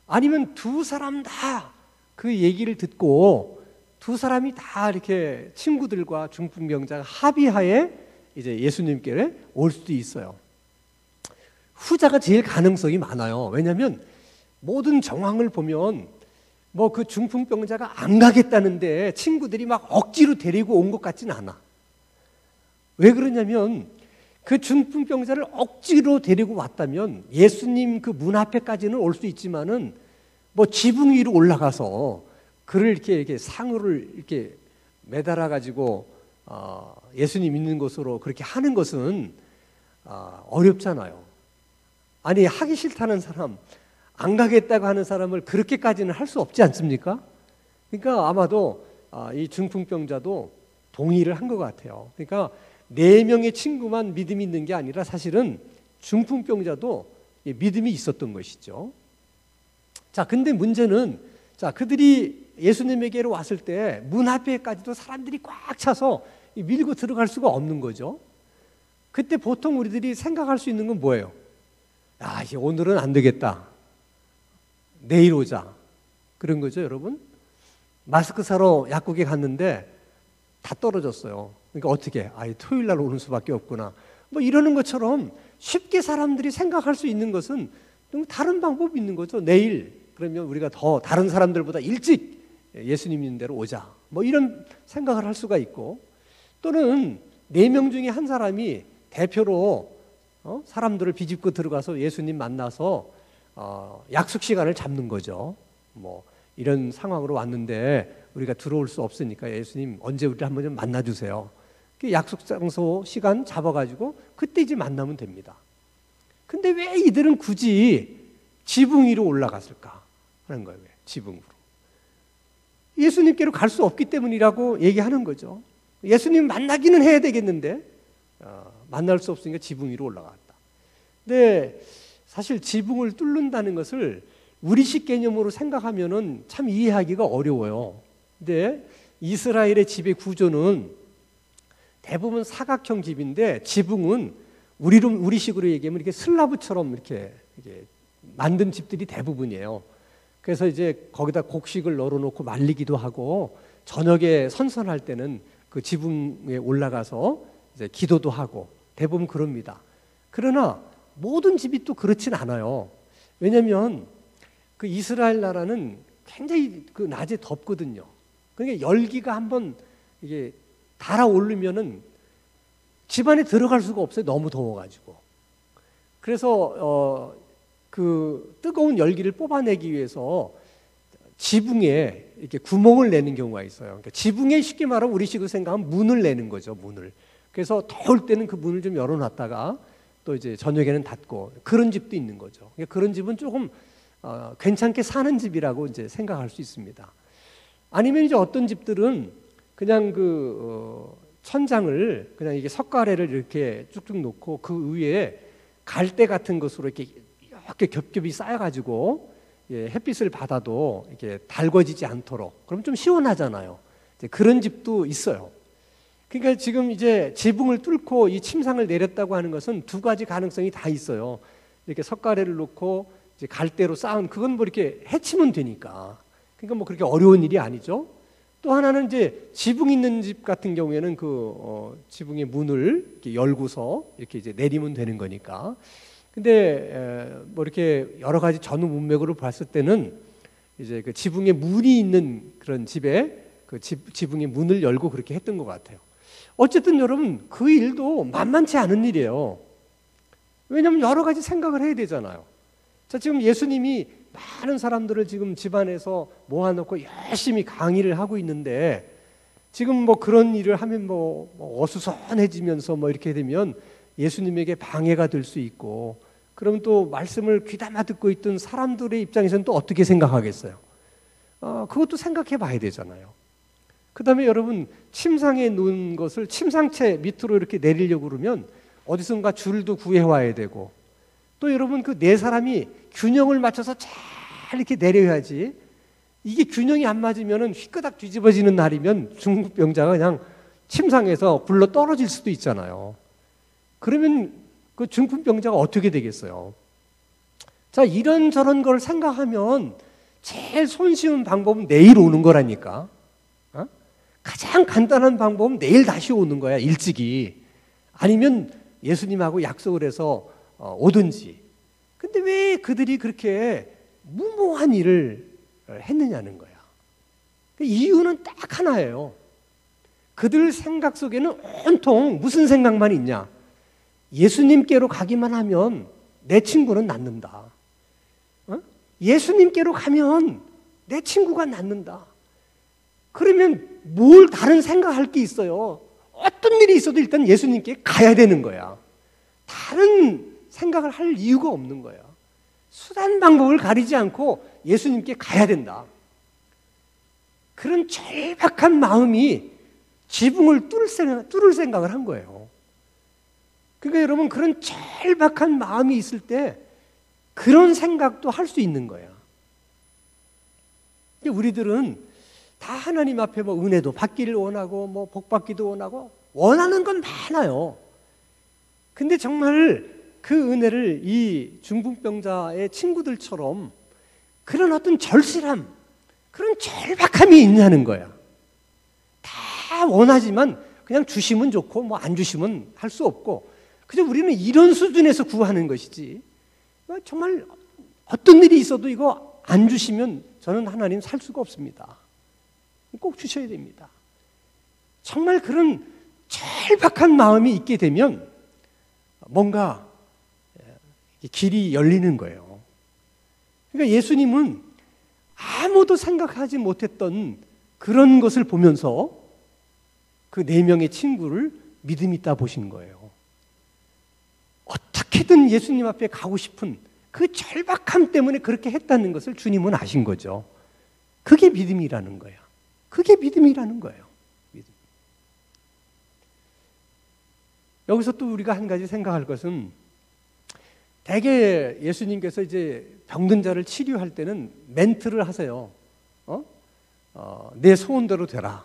아니면 두 사람 다 그 얘기를 듣고 두 사람이 다 이렇게 친구들과 중풍병자가 합의하에 이제 예수님께 올 수도 있어요. 후자가 제일 가능성이 많아요. 왜냐하면 모든 정황을 보면 뭐 그 중풍병자가 안 가겠다는데 친구들이 막 억지로 데리고 온 것 같지는 않아. 왜 그러냐면 그 중풍병자를 억지로 데리고 왔다면 예수님 그 문 앞에까지는 올 수 있지만은 뭐 지붕 위로 올라가서 그를 이렇게 상으를 이렇게 매달아 가지고 예수님 있는 곳으로 그렇게 하는 것은 어렵잖아요. 아니, 하기 싫다는 사람, 안 가겠다고 하는 사람을 그렇게까지는 할 수 없지 않습니까? 그러니까 아마도 이 중풍병자도 동의를 한 것 같아요. 그러니까 4명의 친구만 믿음이 있는 게 아니라 사실은 중풍병자도 믿음이 있었던 것이죠. 자, 근데 문제는 그들이 예수님에게로 왔을 때 문 앞에까지도 사람들이 꽉 차서 밀고 들어갈 수가 없는 거죠. 그때 보통 우리들이 생각할 수 있는 건 뭐예요? 이제 오늘은 안 되겠다. 내일 오자. 그런 거죠, 여러분? 마스크 사러 약국에 갔는데 다 떨어졌어요. 그러니까 어떻게? 토요일 날 오는 수밖에 없구나. 뭐 이러는 것처럼 쉽게 사람들이 생각할 수 있는 것은 다른 방법이 있는 거죠. 내일 그러면 우리가 더 다른 사람들보다 일찍 예수님 있는 데로 오자. 뭐 이런 생각을 할 수가 있고, 또는 4명 중에 한 사람이 대표로 사람들을 비집고 들어가서 예수님 만나서 약속 시간을 잡는 거죠. 뭐 이런 상황으로 왔는데 우리가 들어올 수 없으니까 예수님 언제 우리를 한번 좀 만나주세요. 약속 장소 시간 잡아가지고 그때 이제 만나면 됩니다. 근데 왜 이들은 굳이 지붕 위로 올라갔을까 하는 거예요. 왜? 지붕으로. 예수님께로 갈 수 없기 때문이라고 얘기하는 거죠. 예수님 만나기는 해야 되겠는데 만날 수 없으니까 지붕 위로 올라갔다. 근데 사실 지붕을 뚫는다는 것을 우리식 개념으로 생각하면은 참 이해하기가 어려워요. 근데 이스라엘의 집의 구조는 대부분 사각형 집인데 지붕은 우리식으로 얘기하면 이렇게 슬라브처럼 이렇게 만든 집들이 대부분이에요. 그래서 이제 거기다 곡식을 널어놓고 말리기도 하고 저녁에 선선할 때는 그 지붕에 올라가서 이제 기도도 하고 대부분 그럽니다. 그러나 모든 집이 또 그렇진 않아요. 왜냐하면 그 이스라엘 나라는 굉장히 그 낮에 덥거든요. 그러니까 열기가 한번 이게 달아오르면은 집 안에 들어갈 수가 없어요. 너무 더워가지고. 그래서 그 뜨거운 열기를 뽑아내기 위해서 지붕에 이렇게 구멍을 내는 경우가 있어요. 그러니까 지붕에 쉽게 말하면 우리식으로 생각하면 문을 내는 거죠. 문을. 그래서 더울 때는 그 문을 좀 열어놨다가 또 이제 저녁에는 닫고 그런 집도 있는 거죠. 그러니까 그런 집은 조금 괜찮게 사는 집이라고 이제 생각할 수 있습니다. 아니면 이제 어떤 집들은 그냥 천장을 그냥 이게 석가래를 이렇게 쭉쭉 놓고 그 위에 갈대 같은 것으로 이렇게 겹겹이 쌓여가지고 햇빛을 받아도 이렇게 달궈지지 않도록. 그럼 좀 시원하잖아요. 이제 그런 집도 있어요. 그러니까 지금 이제 지붕을 뚫고 이 침상을 내렸다고 하는 것은 두 가지 가능성이 다 있어요. 이렇게 석가래를 놓고 이제 갈대로 쌓은 그건 뭐 이렇게 해치면 되니까. 그러니까 뭐 그렇게 어려운 일이 아니죠. 또 하나는 이제 지붕 있는 집 같은 경우에는 지붕의 문을 이렇게 열고서 이렇게 이제 내리면 되는 거니까. 근데 뭐 이렇게 여러 가지 전후 문맥으로 봤을 때는 이제 그 지붕에 문이 있는 그런 집에 그 지붕의 문을 열고 그렇게 했던 것 같아요. 어쨌든 여러분 그 일도 만만치 않은 일이에요. 왜냐하면 여러 가지 생각을 해야 되잖아요. 자, 지금 예수님이 많은 사람들을 지금 집안에서 모아놓고 열심히 강의를 하고 있는데 지금 뭐 그런 일을 하면 뭐 어수선해지면서 뭐 이렇게 되면 예수님에게 방해가 될 수 있고, 그럼 또 말씀을 귀담아 듣고 있던 사람들의 입장에서는 또 어떻게 생각하겠어요? 그것도 생각해 봐야 되잖아요. 그 다음에 여러분 침상에 놓은 것을 침상채 밑으로 이렇게 내리려고 그러면 어디선가 줄도 구해와야 되고, 또 여러분 그 4사람이 균형을 맞춰서 잘 이렇게 내려야지. 이게 균형이 안 맞으면은 휘끄닥 뒤집어지는 날이면 중풍병자가 그냥 침상에서 굴러 떨어질 수도 있잖아요. 그러면 그 중풍병자가 어떻게 되겠어요? 자, 이런저런 걸 생각하면 제일 손쉬운 방법은 내일 오는 거라니까. 어? 가장 간단한 방법은 내일 다시 오는 거야, 일찍이. 아니면 예수님하고 약속을 해서 오든지. 근데 왜 그들이 그렇게 무모한 일을 했느냐는 거야. 그 이유는 딱 하나예요. 그들 생각 속에는 온통 무슨 생각만 있냐? 예수님께로 가기만 하면 내 친구는 낫는다. 예수님께로 가면 내 친구가 낫는다. 그러면 뭘 다른 생각할 게 있어요? 어떤 일이 있어도 일단 예수님께 가야 되는 거야. 다른 생각을 할 이유가 없는 거야. 수단 방법을 가리지 않고 예수님께 가야 된다. 그런 절박한 마음이 지붕을 뚫을 생각을 한 거예요. 그러니까 여러분, 그런 절박한 마음이 있을 때 그런 생각도 할 수 있는 거야. 우리들은 다 하나님 앞에 뭐 은혜도 받기를 원하고 뭐 복 받기도 원하고 원하는 건 많아요. 근데 정말 그 은혜를 이 중풍병자의 친구들처럼 그런 어떤 절실함, 그런 절박함이 있냐는 거야. 다 원하지만 그냥 주시면 좋고 뭐 안 주시면 할 수 없고, 그저 우리는 이런 수준에서 구하는 것이지, 정말 어떤 일이 있어도 이거 안 주시면 저는 하나님 살 수가 없습니다. 꼭 주셔야 됩니다. 정말 그런 절박한 마음이 있게 되면 뭔가 길이 열리는 거예요. 그러니까 예수님은 아무도 생각하지 못했던 그런 것을 보면서 그 4명의 친구를 믿음 있다 보신 거예요. 어떻게든 예수님 앞에 가고 싶은 그 절박함 때문에 그렇게 했다는 것을 주님은 아신 거죠. 그게 믿음이라는 거야. 그게 믿음이라는 거예요. 믿음. 여기서 또 우리가 한 가지 생각할 것은, 대개 예수님께서 이제 병든 자를 치료할 때는 멘트를 하세요. 내 소원대로 되라.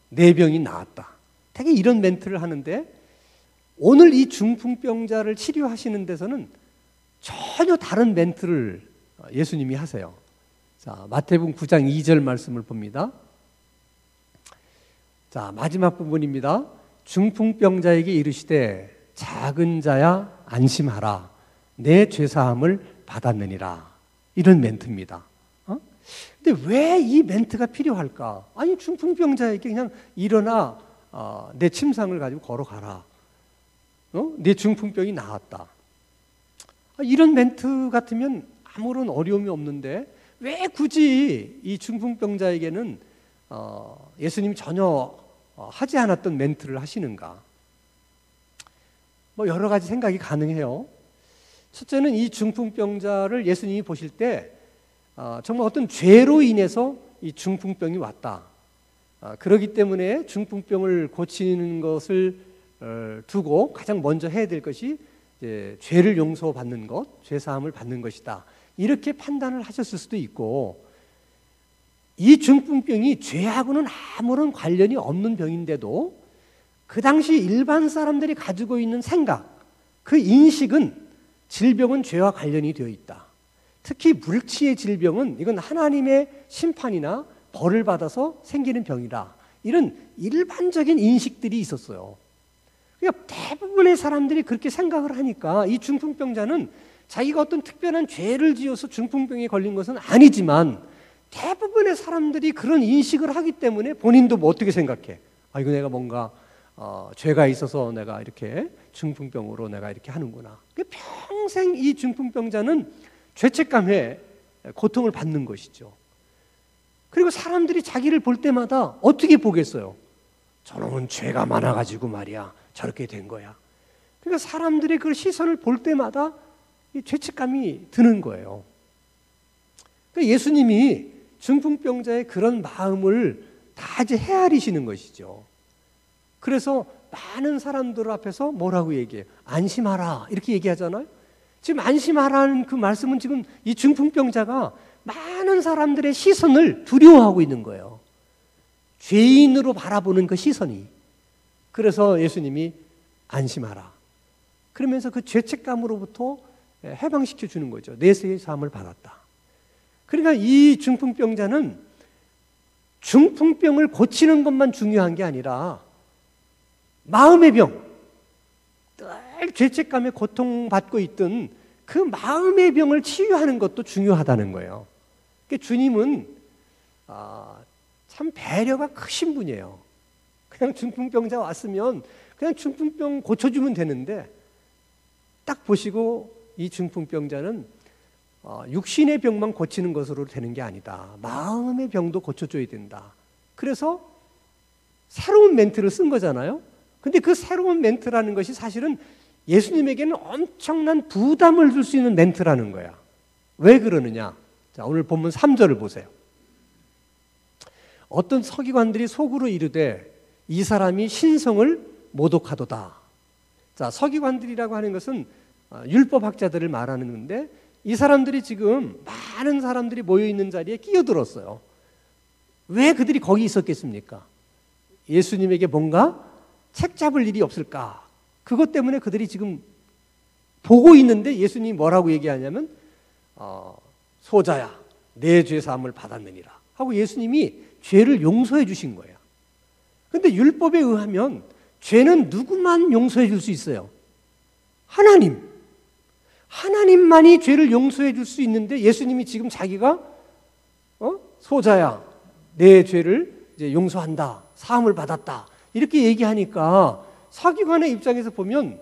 내 병이 나았다. 되게 이런 멘트를 하는데, 오늘 이 중풍병자를 치료하시는 데서는 전혀 다른 멘트를 예수님이 하세요. 자, 마태복음 9장 2절 말씀을 봅니다. 자, 마지막 부분입니다. 중풍병자에게 이르시되 작은 자야 안심하라. 내 죄사함을 받았느니라. 이런 멘트입니다. 근데 왜 이 멘트가 필요할까? 아니, 중풍병자에게 그냥 일어나 내 침상을 가지고 걸어가라. 내 중풍병이 나았다. 이런 멘트 같으면 아무런 어려움이 없는데 왜 굳이 이 중풍병자에게는 예수님이 전혀 하지 않았던 멘트를 하시는가? 뭐 여러 가지 생각이 가능해요. 첫째는 이 중풍병자를 예수님이 보실 때 정말 어떤 죄로 인해서 이 중풍병이 왔다. 그렇기 때문에 중풍병을 고치는 것을 두고 가장 먼저 해야 될 것이 죄를 용서받는 것, 죄사함을 받는 것이다. 이렇게 판단을 하셨을 수도 있고, 이 중풍병이 죄하고는 아무런 관련이 없는 병인데도 그 당시 일반 사람들이 가지고 있는 생각, 그 인식은 질병은 죄와 관련이 되어 있다. 특히 물치의 질병은 이건 하나님의 심판이나 벌을 받아서 생기는 병이다. 이런 일반적인 인식들이 있었어요. 그러니까 대부분의 사람들이 그렇게 생각을 하니까 이 중풍병자는 자기가 어떤 특별한 죄를 지어서 중풍병에 걸린 것은 아니지만 대부분의 사람들이 그런 인식을 하기 때문에 본인도 뭐 어떻게 생각해? 이거 내가 뭔가 죄가 있어서 내가 이렇게 중풍병으로 내가 이렇게 하는구나. 평생 이 중풍병자는 죄책감에 고통을 받는 것이죠. 그리고 사람들이 자기를 볼 때마다 어떻게 보겠어요? 저놈은 죄가 많아가지고 말이야 저렇게 된 거야. 그러니까 사람들의 그 시선을 볼 때마다 이 죄책감이 드는 거예요. 그러니까 예수님이 중풍병자의 그런 마음을 다 이제 헤아리시는 것이죠. 그래서 많은 사람들 앞에서 뭐라고 얘기해요? 안심하라 이렇게 얘기하잖아요. 지금 안심하라는 그 말씀은 지금 이 중풍병자가 많은 사람들의 시선을 두려워하고 있는 거예요. 죄인으로 바라보는 그 시선이. 그래서 예수님이 안심하라. 그러면서 그 죄책감으로부터 해방시켜 주는 거죠. 내세의 사함을 받았다. 그러니까 이 중풍병자는 중풍병을 고치는 것만 중요한 게 아니라 마음의 병, 늘 죄책감에 고통받고 있던 그 마음의 병을 치유하는 것도 중요하다는 거예요. 그러니까 주님은 참 배려가 크신 분이에요. 그냥 중풍병자 왔으면 그냥 중풍병 고쳐주면 되는데 딱 보시고 이 중풍병자는 육신의 병만 고치는 것으로 되는 게 아니다. 마음의 병도 고쳐줘야 된다. 그래서 새로운 멘트를 쓴 거잖아요. 근데 그 새로운 멘트라는 것이 사실은 예수님에게는 엄청난 부담을 줄 수 있는 멘트라는 거야. 왜 그러느냐? 자, 오늘 본문 3절을 보세요. 어떤 서기관들이 속으로 이르되 이 사람이 신성을 모독하도다. 자, 서기관들이라고 하는 것은 율법학자들을 말하는데 이 사람들이 지금 많은 사람들이 모여 있는 자리에 끼어들었어요. 왜 그들이 거기 있었겠습니까? 예수님에게 뭔가 책 잡을 일이 없을까? 그것 때문에 그들이 지금 보고 있는데 예수님이 뭐라고 얘기하냐면 소자야 내 죄 사함을 받았느니라 하고 예수님이 죄를 용서해 주신 거예요. 그런데 율법에 의하면 죄는 누구만 용서해 줄 수 있어요? 하나님만이 죄를 용서해 줄 수 있는데 예수님이 지금 자기가 소자야 내 죄를 이제 용서한다 사함을 받았다 이렇게 얘기하니까 서기관의 입장에서 보면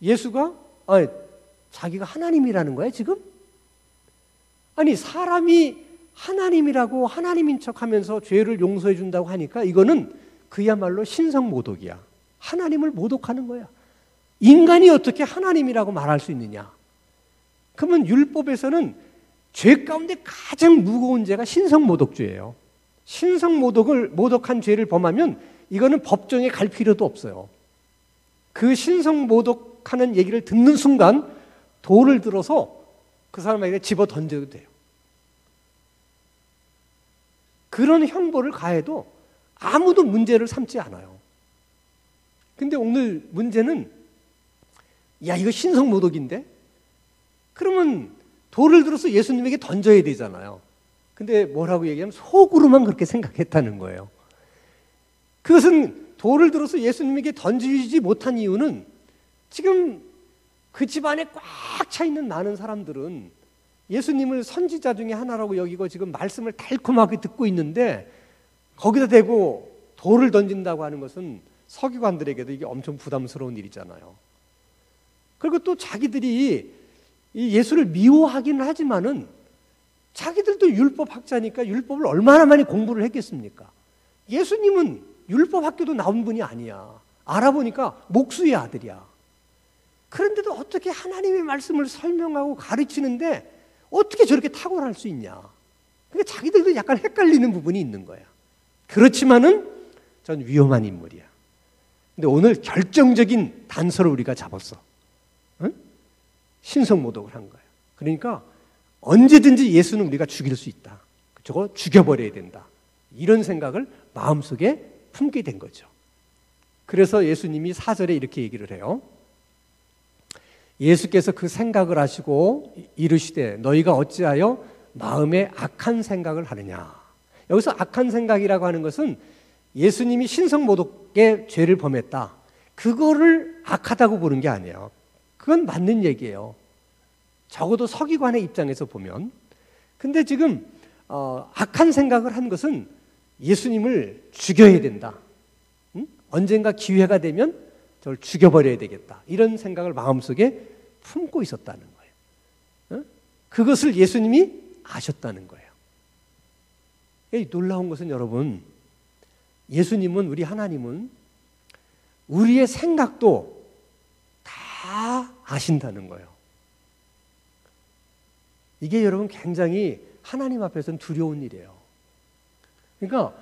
예수가 자기가 하나님이라는 거야 지금? 아니 사람이 하나님이라고 하나님인 척하면서 죄를 용서해 준다고 하니까 이거는 그야말로 신성모독이야. 하나님을 모독하는 거야. 인간이 어떻게 하나님이라고 말할 수 있느냐? 그러면 율법에서는 죄 가운데 가장 무거운 죄가 신성모독죄예요. 모독한 죄를 범하면 이거는 법정에 갈 필요도 없어요. 그 신성모독하는 얘기를 듣는 순간 돌을 들어서 그 사람에게 집어 던져도 돼요. 그런 형벌을 가해도 아무도 문제를 삼지 않아요. 근데 오늘 문제는 이거 신성모독인데? 그러면 돌을 들어서 예수님에게 던져야 되잖아요. 근데 뭐라고 얘기하면 속으로만 그렇게 생각했다는 거예요. 그것은 돌을 들어서 예수님에게 던지지 못한 이유는 지금 그 집안에 꽉 차 있는 많은 사람들은 예수님을 선지자 중에 하나라고 여기고 지금 말씀을 달콤하게 듣고 있는데 거기다 대고 돌을 던진다고 하는 것은 서기관들에게도 이게 엄청 부담스러운 일이잖아요. 그리고 또 자기들이 이 예수를 미워하기는 하지만은 자기들도 율법학자니까 율법을 얼마나 많이 공부를 했겠습니까? 예수님은 율법학교도 나온 분이 아니야. 알아보니까 목수의 아들이야. 그런데도 어떻게 하나님의 말씀을 설명하고 가르치는데 어떻게 저렇게 탁월할 수 있냐? 그러니까 자기들도 약간 헷갈리는 부분이 있는 거야. 그렇지만은 전 위험한 인물이야. 근데 오늘 결정적인 단서를 우리가 잡았어. 응? 신성모독을 한 거야. 그러니까 언제든지 예수는 우리가 죽일 수 있다. 저거 죽여버려야 된다. 이런 생각을 마음속에 품게 된 거죠. 그래서 예수님이 4절에 이렇게 얘기를 해요. 예수께서 그 생각을 하시고 이르시되 너희가 어찌하여 마음에 악한 생각을 하느냐. 여기서 악한 생각이라고 하는 것은 예수님이 신성모독의 죄를 범했다. 그거를 악하다고 보는 게 아니에요. 그건 맞는 얘기예요. 적어도 서기관의 입장에서 보면. 근데 지금 악한 생각을 한 것은 예수님을 죽여야 된다. 응? 언젠가 기회가 되면 저를 죽여버려야 되겠다. 이런 생각을 마음속에 품고 있었다는 거예요. 응? 그것을 예수님이 아셨다는 거예요. 놀라운 것은 여러분, 예수님은, 우리 하나님은 우리의 생각도 다 아신다는 거예요. 이게 여러분 굉장히 하나님 앞에서는 두려운 일이에요. 그러니까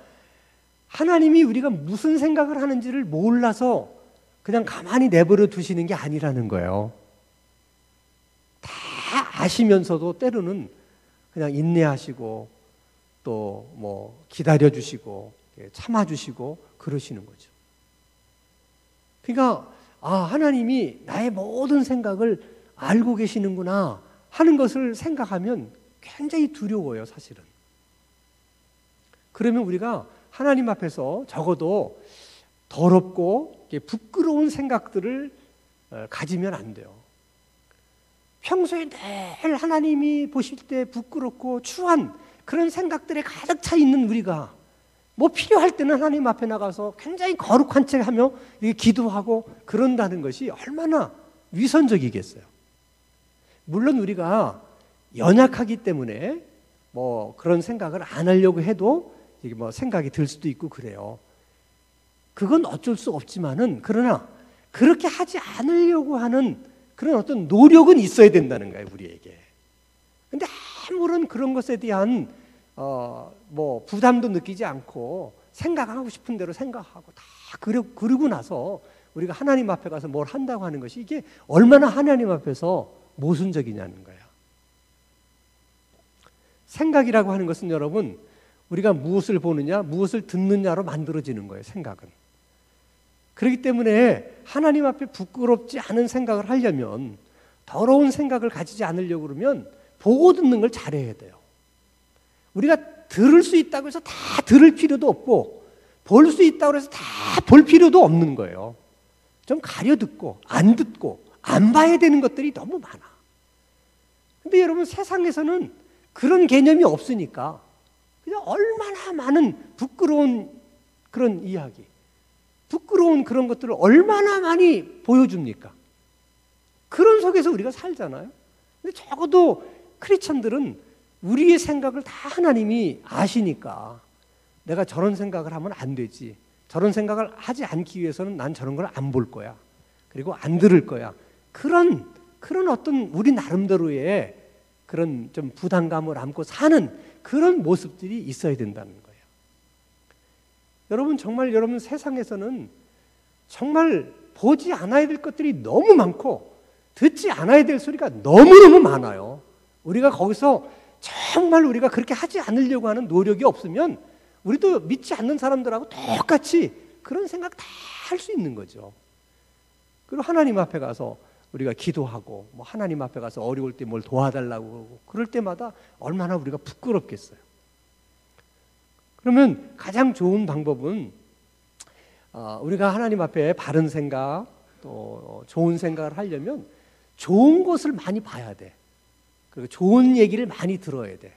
하나님이 우리가 무슨 생각을 하는지를 몰라서 그냥 가만히 내버려 두시는 게 아니라는 거예요. 다 아시면서도 때로는 그냥 인내하시고 또 뭐 기다려주시고 참아주시고 그러시는 거죠. 그러니까 하나님이 나의 모든 생각을 알고 계시는구나 하는 것을 생각하면 굉장히 두려워요, 사실은. 그러면 우리가 하나님 앞에서 적어도 더럽고 부끄러운 생각들을 가지면 안 돼요. 평소에 늘 하나님이 보실 때 부끄럽고 추한 그런 생각들에 가득 차 있는 우리가 뭐 필요할 때는 하나님 앞에 나가서 굉장히 거룩한 척 하며 기도하고 그런다는 것이 얼마나 위선적이겠어요. 물론 우리가 연약하기 때문에 뭐 그런 생각을 안 하려고 해도 이게 뭐 생각이 들 수도 있고 그래요. 그건 어쩔 수 없지만은 그러나 그렇게 하지 않으려고 하는 그런 어떤 노력은 있어야 된다는 거예요, 우리에게. 근데 아무런 그런 것에 대한 뭐 부담도 느끼지 않고 생각하고 싶은 대로 생각하고 다 그러고 나서 우리가 하나님 앞에 가서 뭘 한다고 하는 것이 이게 얼마나 하나님 앞에서 모순적이냐는 거예요. 생각이라고 하는 것은 여러분 우리가 무엇을 보느냐 무엇을 듣느냐로 만들어지는 거예요. 생각은. 그렇기 때문에 하나님 앞에 부끄럽지 않은 생각을 하려면 더러운 생각을 가지지 않으려고 그러면 보고 듣는 걸 잘해야 돼요. 우리가 들을 수 있다고 해서 다 들을 필요도 없고 볼 수 있다고 해서 다 볼 필요도 없는 거예요. 좀 가려 듣고 안 듣고 안 봐야 되는 것들이 너무 많아. 근데 여러분 세상에서는 그런 개념이 없으니까 그냥 얼마나 많은 부끄러운 그런 이야기, 부끄러운 그런 것들을 얼마나 많이 보여줍니까? 그런 속에서 우리가 살잖아요. 근데 적어도 크리스천들은 우리의 생각을 다 하나님이 아시니까 내가 저런 생각을 하면 안 되지. 저런 생각을 하지 않기 위해서는 난 저런 걸 안 볼 거야. 그리고 안 들을 거야. 그런 어떤 우리 나름대로의 그런 좀 부담감을 안고 사는 그런 모습들이 있어야 된다는 거예요. 여러분 정말 여러분 세상에서는 정말 보지 않아야 될 것들이 너무 많고 듣지 않아야 될 소리가 너무너무 많아요. 우리가 거기서 정말 우리가 그렇게 하지 않으려고 하는 노력이 없으면 우리도 믿지 않는 사람들하고 똑같이 그런 생각 다 할 수 있는 거죠. 그리고 하나님 앞에 가서 우리가 기도하고 뭐 하나님 앞에 가서 어려울 때 뭘 도와달라고 그러고 그럴 때마다 얼마나 우리가 부끄럽겠어요. 그러면 가장 좋은 방법은 우리가 하나님 앞에 바른 생각 또 좋은 생각을 하려면 좋은 것을 많이 봐야 돼. 그리고 좋은 얘기를 많이 들어야 돼.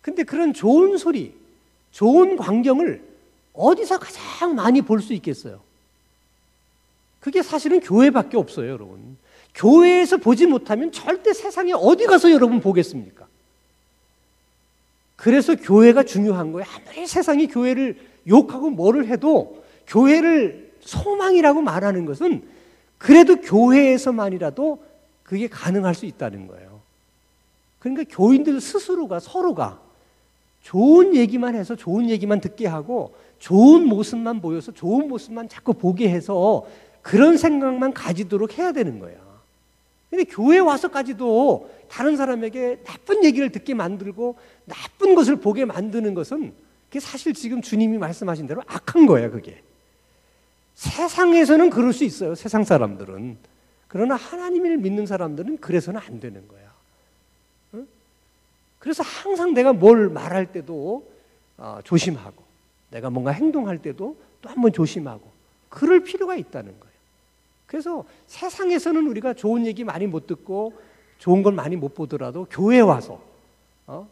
근데 그런 좋은 소리, 좋은 광경을 어디서 가장 많이 볼 수 있겠어요? 그게 사실은 교회밖에 없어요, 여러분. 교회에서 보지 못하면 절대 세상에 어디 가서 여러분 보겠습니까? 그래서 교회가 중요한 거예요. 아무리 세상이 교회를 욕하고 뭐를 해도 교회를 소망이라고 말하는 것은 그래도 교회에서만이라도 그게 가능할 수 있다는 거예요. 그러니까 교인들 스스로가 서로가 좋은 얘기만 해서 좋은 얘기만 듣게 하고 좋은 모습만 보여서 좋은 모습만 자꾸 보게 해서 그런 생각만 가지도록 해야 되는 거야. 근데 교회 와서까지도 다른 사람에게 나쁜 얘기를 듣게 만들고 나쁜 것을 보게 만드는 것은 그게 사실 지금 주님이 말씀하신 대로 악한 거야, 그게. 세상에서는 그럴 수 있어요, 세상 사람들은. 그러나 하나님을 믿는 사람들은 그래서는 안 되는 거야. 응? 그래서 항상 내가 뭘 말할 때도 조심하고 내가 뭔가 행동할 때도 또 한번 조심하고 그럴 필요가 있다는 거예요. 그래서 세상에서는 우리가 좋은 얘기 많이 못 듣고 좋은 걸 많이 못 보더라도 교회에 와서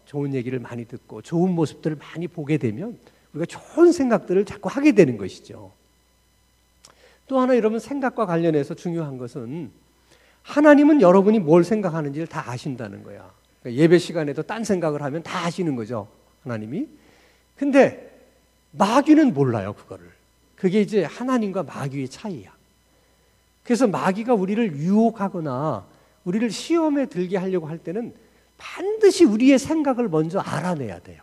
좋은 얘기를 많이 듣고 좋은 모습들을 많이 보게 되면 우리가 좋은 생각들을 자꾸 하게 되는 것이죠. 또 하나 여러분 생각과 관련해서 중요한 것은 하나님은 여러분이 뭘 생각하는지를 다 아신다는 거야. 그러니까 예배 시간에도 딴 생각을 하면 다 아시는 거죠, 하나님이. 근데 마귀는 몰라요, 그거를. 그게 이제 하나님과 마귀의 차이야. 그래서 마귀가 우리를 유혹하거나 우리를 시험에 들게 하려고 할 때는 반드시 우리의 생각을 먼저 알아내야 돼요.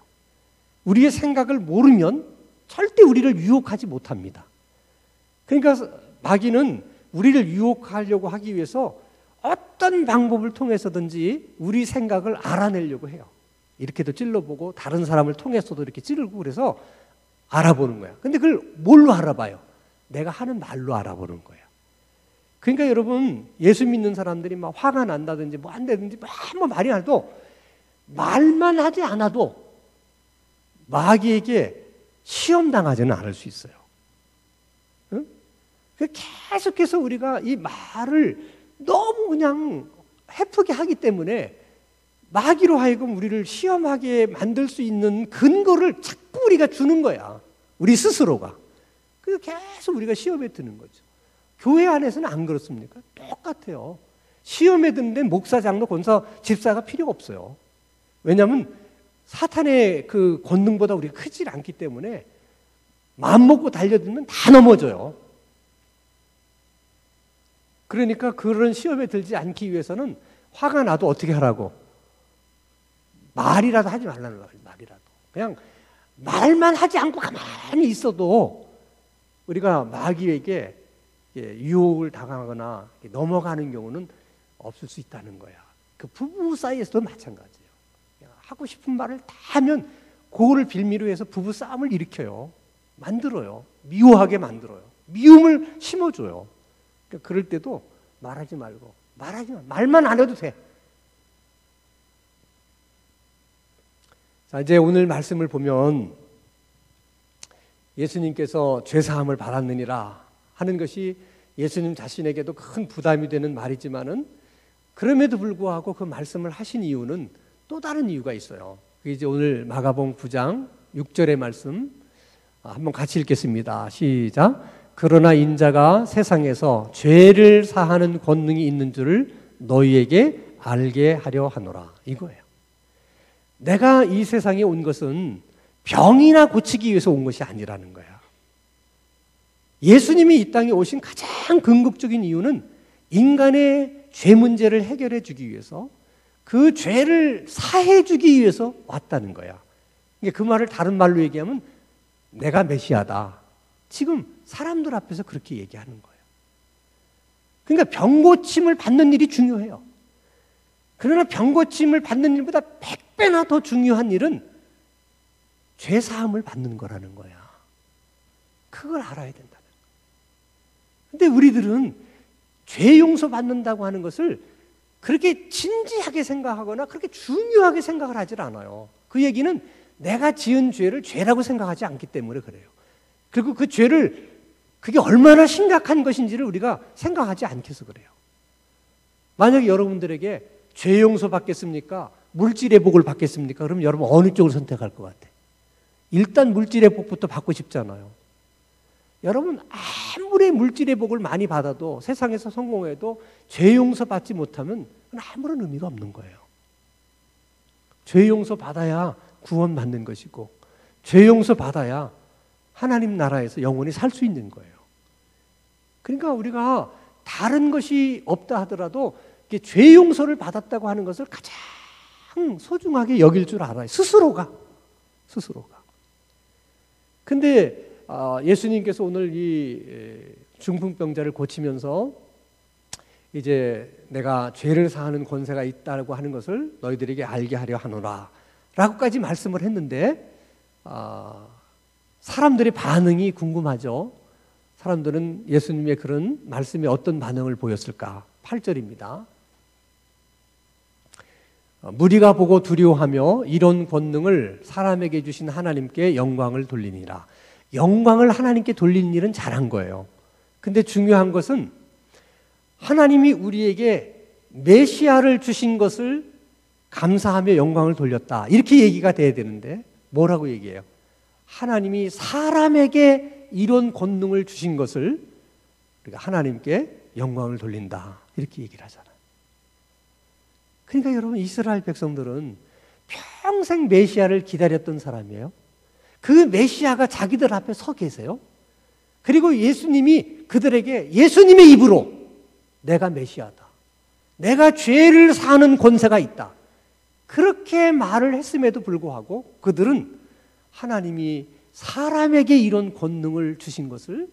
우리의 생각을 모르면 절대 우리를 유혹하지 못합니다. 그러니까 마귀는 우리를 유혹하려고 하기 위해서 어떤 방법을 통해서든지 우리 생각을 알아내려고 해요. 이렇게도 찔러보고 다른 사람을 통해서도 이렇게 찌르고 그래서 알아보는 거야. 근데 그걸 뭘로 알아봐요? 내가 하는 말로 알아보는 거야. 그러니까 여러분, 예수 믿는 사람들이 막 화가 난다든지 뭐 한다든지 뭐 말이 나도 말만 하지 않아도 마귀에게 시험당하지는 않을 수 있어요. 응? 계속해서 우리가 이 말을 너무 그냥 해프게 하기 때문에 마귀로 하여금 우리를 시험하게 만들 수 있는 근거를 자꾸 우리가 주는 거야. 우리 스스로가. 그래서 계속 우리가 시험에 드는 거죠. 교회 안에서는 안 그렇습니까? 똑같아요. 시험에 드는데 목사, 장로, 권사, 집사가 필요 없어요. 왜냐하면 사탄의 그 권능보다 우리가 크질 않기 때문에 마음 먹고 달려들면 다 넘어져요. 그러니까 그런 시험에 들지 않기 위해서는 화가 나도 어떻게 하라고? 말이라도 하지 말라는 거예요. 말이라도. 그냥 말만 하지 않고 가만히 있어도 우리가 마귀에게 유혹을 당하거나 넘어가는 경우는 없을 수 있다는 거야. 그 부부 사이에서도 마찬가지예요. 하고 싶은 말을 다 하면 그거를 빌미로 해서 부부 싸움을 일으켜요. 만들어요. 미워하게 만들어요. 미움을 심어줘요. 그러니까 그럴 때도 말하지 말고 말하지 마. 말만 안 해도 돼. 자, 이제 오늘 말씀을 보면 예수님께서 죄사함을 받았느니라 하는 것이 예수님 자신에게도 큰 부담이 되는 말이지만은 그럼에도 불구하고 그 말씀을 하신 이유는 또 다른 이유가 있어요. 그게 이제 오늘 마가복음 9장 6절의 말씀 한번 같이 읽겠습니다. 시작. 그러나 인자가 세상에서 죄를 사하는 권능이 있는 줄을 너희에게 알게 하려 하노라. 이거예요. 내가 이 세상에 온 것은 병이나 고치기 위해서 온 것이 아니라는 거야. 예수님이 이 땅에 오신 가장 궁극적인 이유는 인간의 죄 문제를 해결해 주기 위해서 그 죄를 사해 주기 위해서 왔다는 거야. 그 말을 다른 말로 얘기하면 내가 메시아다. 지금 사람들 앞에서 그렇게 얘기하는 거예요. 그러니까 병고침을 받는 일이 중요해요. 그러나 병고침을 받는 일보다 100배나 더 중요한 일은 죄사함을 받는 거라는 거야. 그걸 알아야 된다는 거야. 근데 우리들은 죄 용서 받는다고 하는 것을 그렇게 진지하게 생각하거나 그렇게 중요하게 생각을 하질 않아요. 그 얘기는 내가 지은 죄를 죄라고 생각하지 않기 때문에 그래요. 그리고 그 죄를 그게 얼마나 심각한 것인지를 우리가 생각하지 않게서 그래요. 만약에 여러분들에게 죄 용서 받겠습니까? 물질의 복을 받겠습니까? 그럼 여러분 어느 쪽을 선택할 것 같아요? 일단 물질의 복부터 받고 싶잖아요. 여러분 아무리 물질의 복을 많이 받아도 세상에서 성공해도 죄 용서 받지 못하면 그건 아무런 의미가 없는 거예요. 죄 용서 받아야 구원 받는 것이고 죄 용서 받아야 하나님 나라에서 영원히 살 수 있는 거예요. 그러니까 우리가 다른 것이 없다 하더라도 죄 용서를 받았다고 하는 것을 가장 소중하게 여길 줄 알아요. 스스로가. 근데 예수님께서 오늘 이 중풍병자를 고치면서 이제 내가 죄를 사하는 권세가 있다고 하는 것을 너희들에게 알게 하려 하노라 라고까지 말씀을 했는데 사람들의 반응이 궁금하죠. 사람들은 예수님의 그런 말씀에 어떤 반응을 보였을까? 8절입니다. 무리가 보고 두려워하며 이런 권능을 사람에게 주신 하나님께 영광을 돌리니라. 영광을 하나님께 돌리는 일은 잘한 거예요. 근데 중요한 것은 하나님이 우리에게 메시아를 주신 것을 감사하며 영광을 돌렸다. 이렇게 얘기가 돼야 되는데 뭐라고 얘기해요? 하나님이 사람에게 이런 권능을 주신 것을 우리가 하나님께 영광을 돌린다. 이렇게 얘기를 하잖아요. 그러니까 여러분 이스라엘 백성들은 평생 메시아를 기다렸던 사람이에요. 그 메시아가 자기들 앞에 서 계세요. 그리고 예수님이 그들에게 예수님의 입으로 내가 메시아다. 내가 죄를 사는 권세가 있다. 그렇게 말을 했음에도 불구하고 그들은 하나님이 사람에게 이런 권능을 주신 것을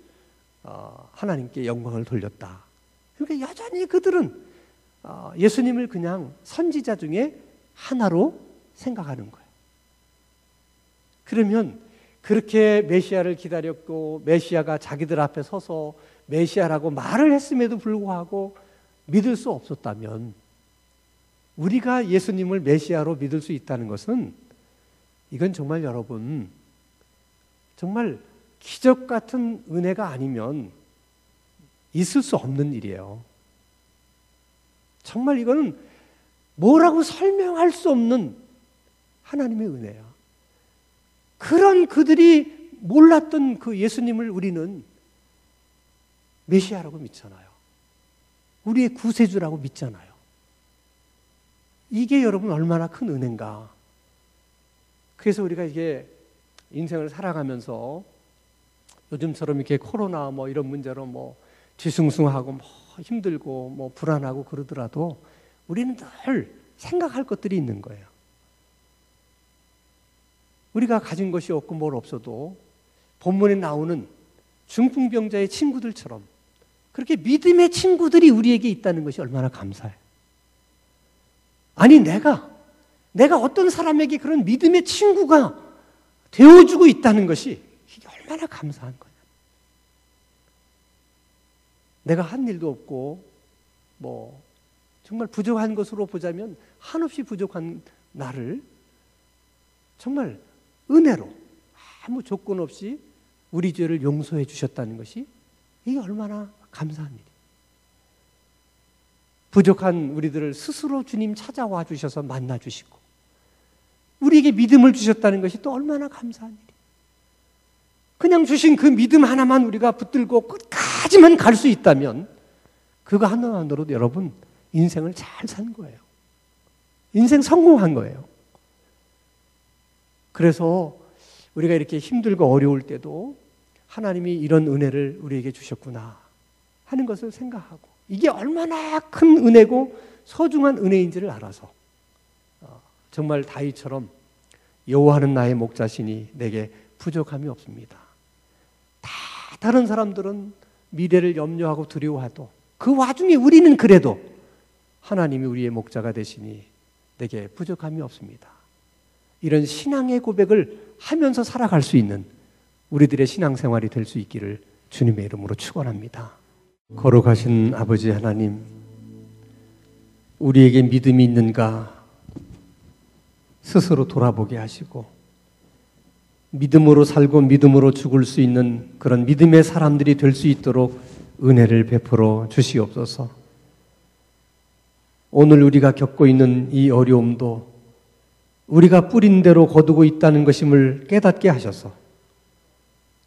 하나님께 영광을 돌렸다. 그러니까 여전히 그들은 예수님을 그냥 선지자 중에 하나로 생각하는 거예요. 그러면 그렇게 메시아를 기다렸고 메시아가 자기들 앞에 서서 메시아라고 말을 했음에도 불구하고 믿을 수 없었다면 우리가 예수님을 메시아로 믿을 수 있다는 것은 이건 정말 여러분 정말 기적 같은 은혜가 아니면 있을 수 없는 일이에요. 정말 이거는 뭐라고 설명할 수 없는 하나님의 은혜야. 그런 그들이 몰랐던 그 예수님을 우리는 메시아라고 믿잖아요. 우리의 구세주라고 믿잖아요. 이게 여러분 얼마나 큰 은혜인가. 그래서 우리가 이게 인생을 살아가면서 요즘처럼 이렇게 코로나 뭐 이런 문제로 뭐 뒤숭숭하고 뭐 힘들고 뭐 불안하고 그러더라도 우리는 늘 생각할 것들이 있는 거예요. 우리가 가진 것이 없고 뭘 없어도 본문에 나오는 중풍병자의 친구들처럼 그렇게 믿음의 친구들이 우리에게 있다는 것이 얼마나 감사해요. 아니 내가 어떤 사람에게 그런 믿음의 친구가 되어주고 있다는 것이 이게 얼마나 감사한 거냐. 내가 한 일도 없고 뭐 정말 부족한 것으로 보자면 한없이 부족한 나를 정말 은혜로 아무 조건 없이 우리 죄를 용서해 주셨다는 것이 이게 얼마나 감사한 일이에요. 부족한 우리들을 스스로 주님 찾아와 주셔서 만나 주시고 우리에게 믿음을 주셨다는 것이 또 얼마나 감사한 일이에요. 그냥 주신 그 믿음 하나만 우리가 붙들고 끝까지만 갈 수 있다면 그거 하나만으로도 여러분 인생을 잘 산 거예요. 인생 성공한 거예요. 그래서 우리가 이렇게 힘들고 어려울 때도 하나님이 이런 은혜를 우리에게 주셨구나 하는 것을 생각하고 이게 얼마나 큰 은혜고 소중한 은혜인지를 알아서 정말 다윗처럼 여호와는 나의 목자시니 내게 부족함이 없습니다. 다 다른 사람들은 미래를 염려하고 두려워해도 그 와중에 우리는 그래도 하나님이 우리의 목자가 되시니 내게 부족함이 없습니다. 이런 신앙의 고백을 하면서 살아갈 수 있는 우리들의 신앙생활이 될 수 있기를 주님의 이름으로 축원합니다. 거룩하신 아버지 하나님, 우리에게 믿음이 있는가 스스로 돌아보게 하시고 믿음으로 살고 믿음으로 죽을 수 있는 그런 믿음의 사람들이 될 수 있도록 은혜를 베풀어 주시옵소서. 오늘 우리가 겪고 있는 이 어려움도 우리가 뿌린 대로 거두고 있다는 것임을 깨닫게 하셔서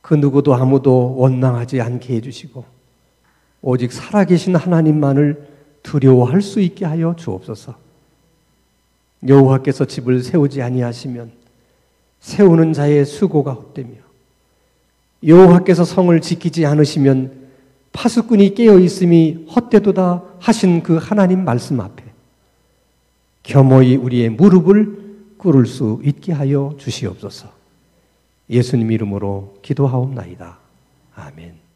그 누구도 아무도 원망하지 않게 해주시고 오직 살아계신 하나님만을 두려워할 수 있게 하여 주옵소서. 여호와께서 집을 세우지 아니하시면 세우는 자의 수고가 헛되며 여호와께서 성을 지키지 않으시면 파수꾼이 깨어있음이 헛되도다 하신 그 하나님 말씀 앞에 겸허히 우리의 무릎을 꿇을 수 있게 하여 주시옵소서. 예수님 이름으로 기도하옵나이다. 아멘.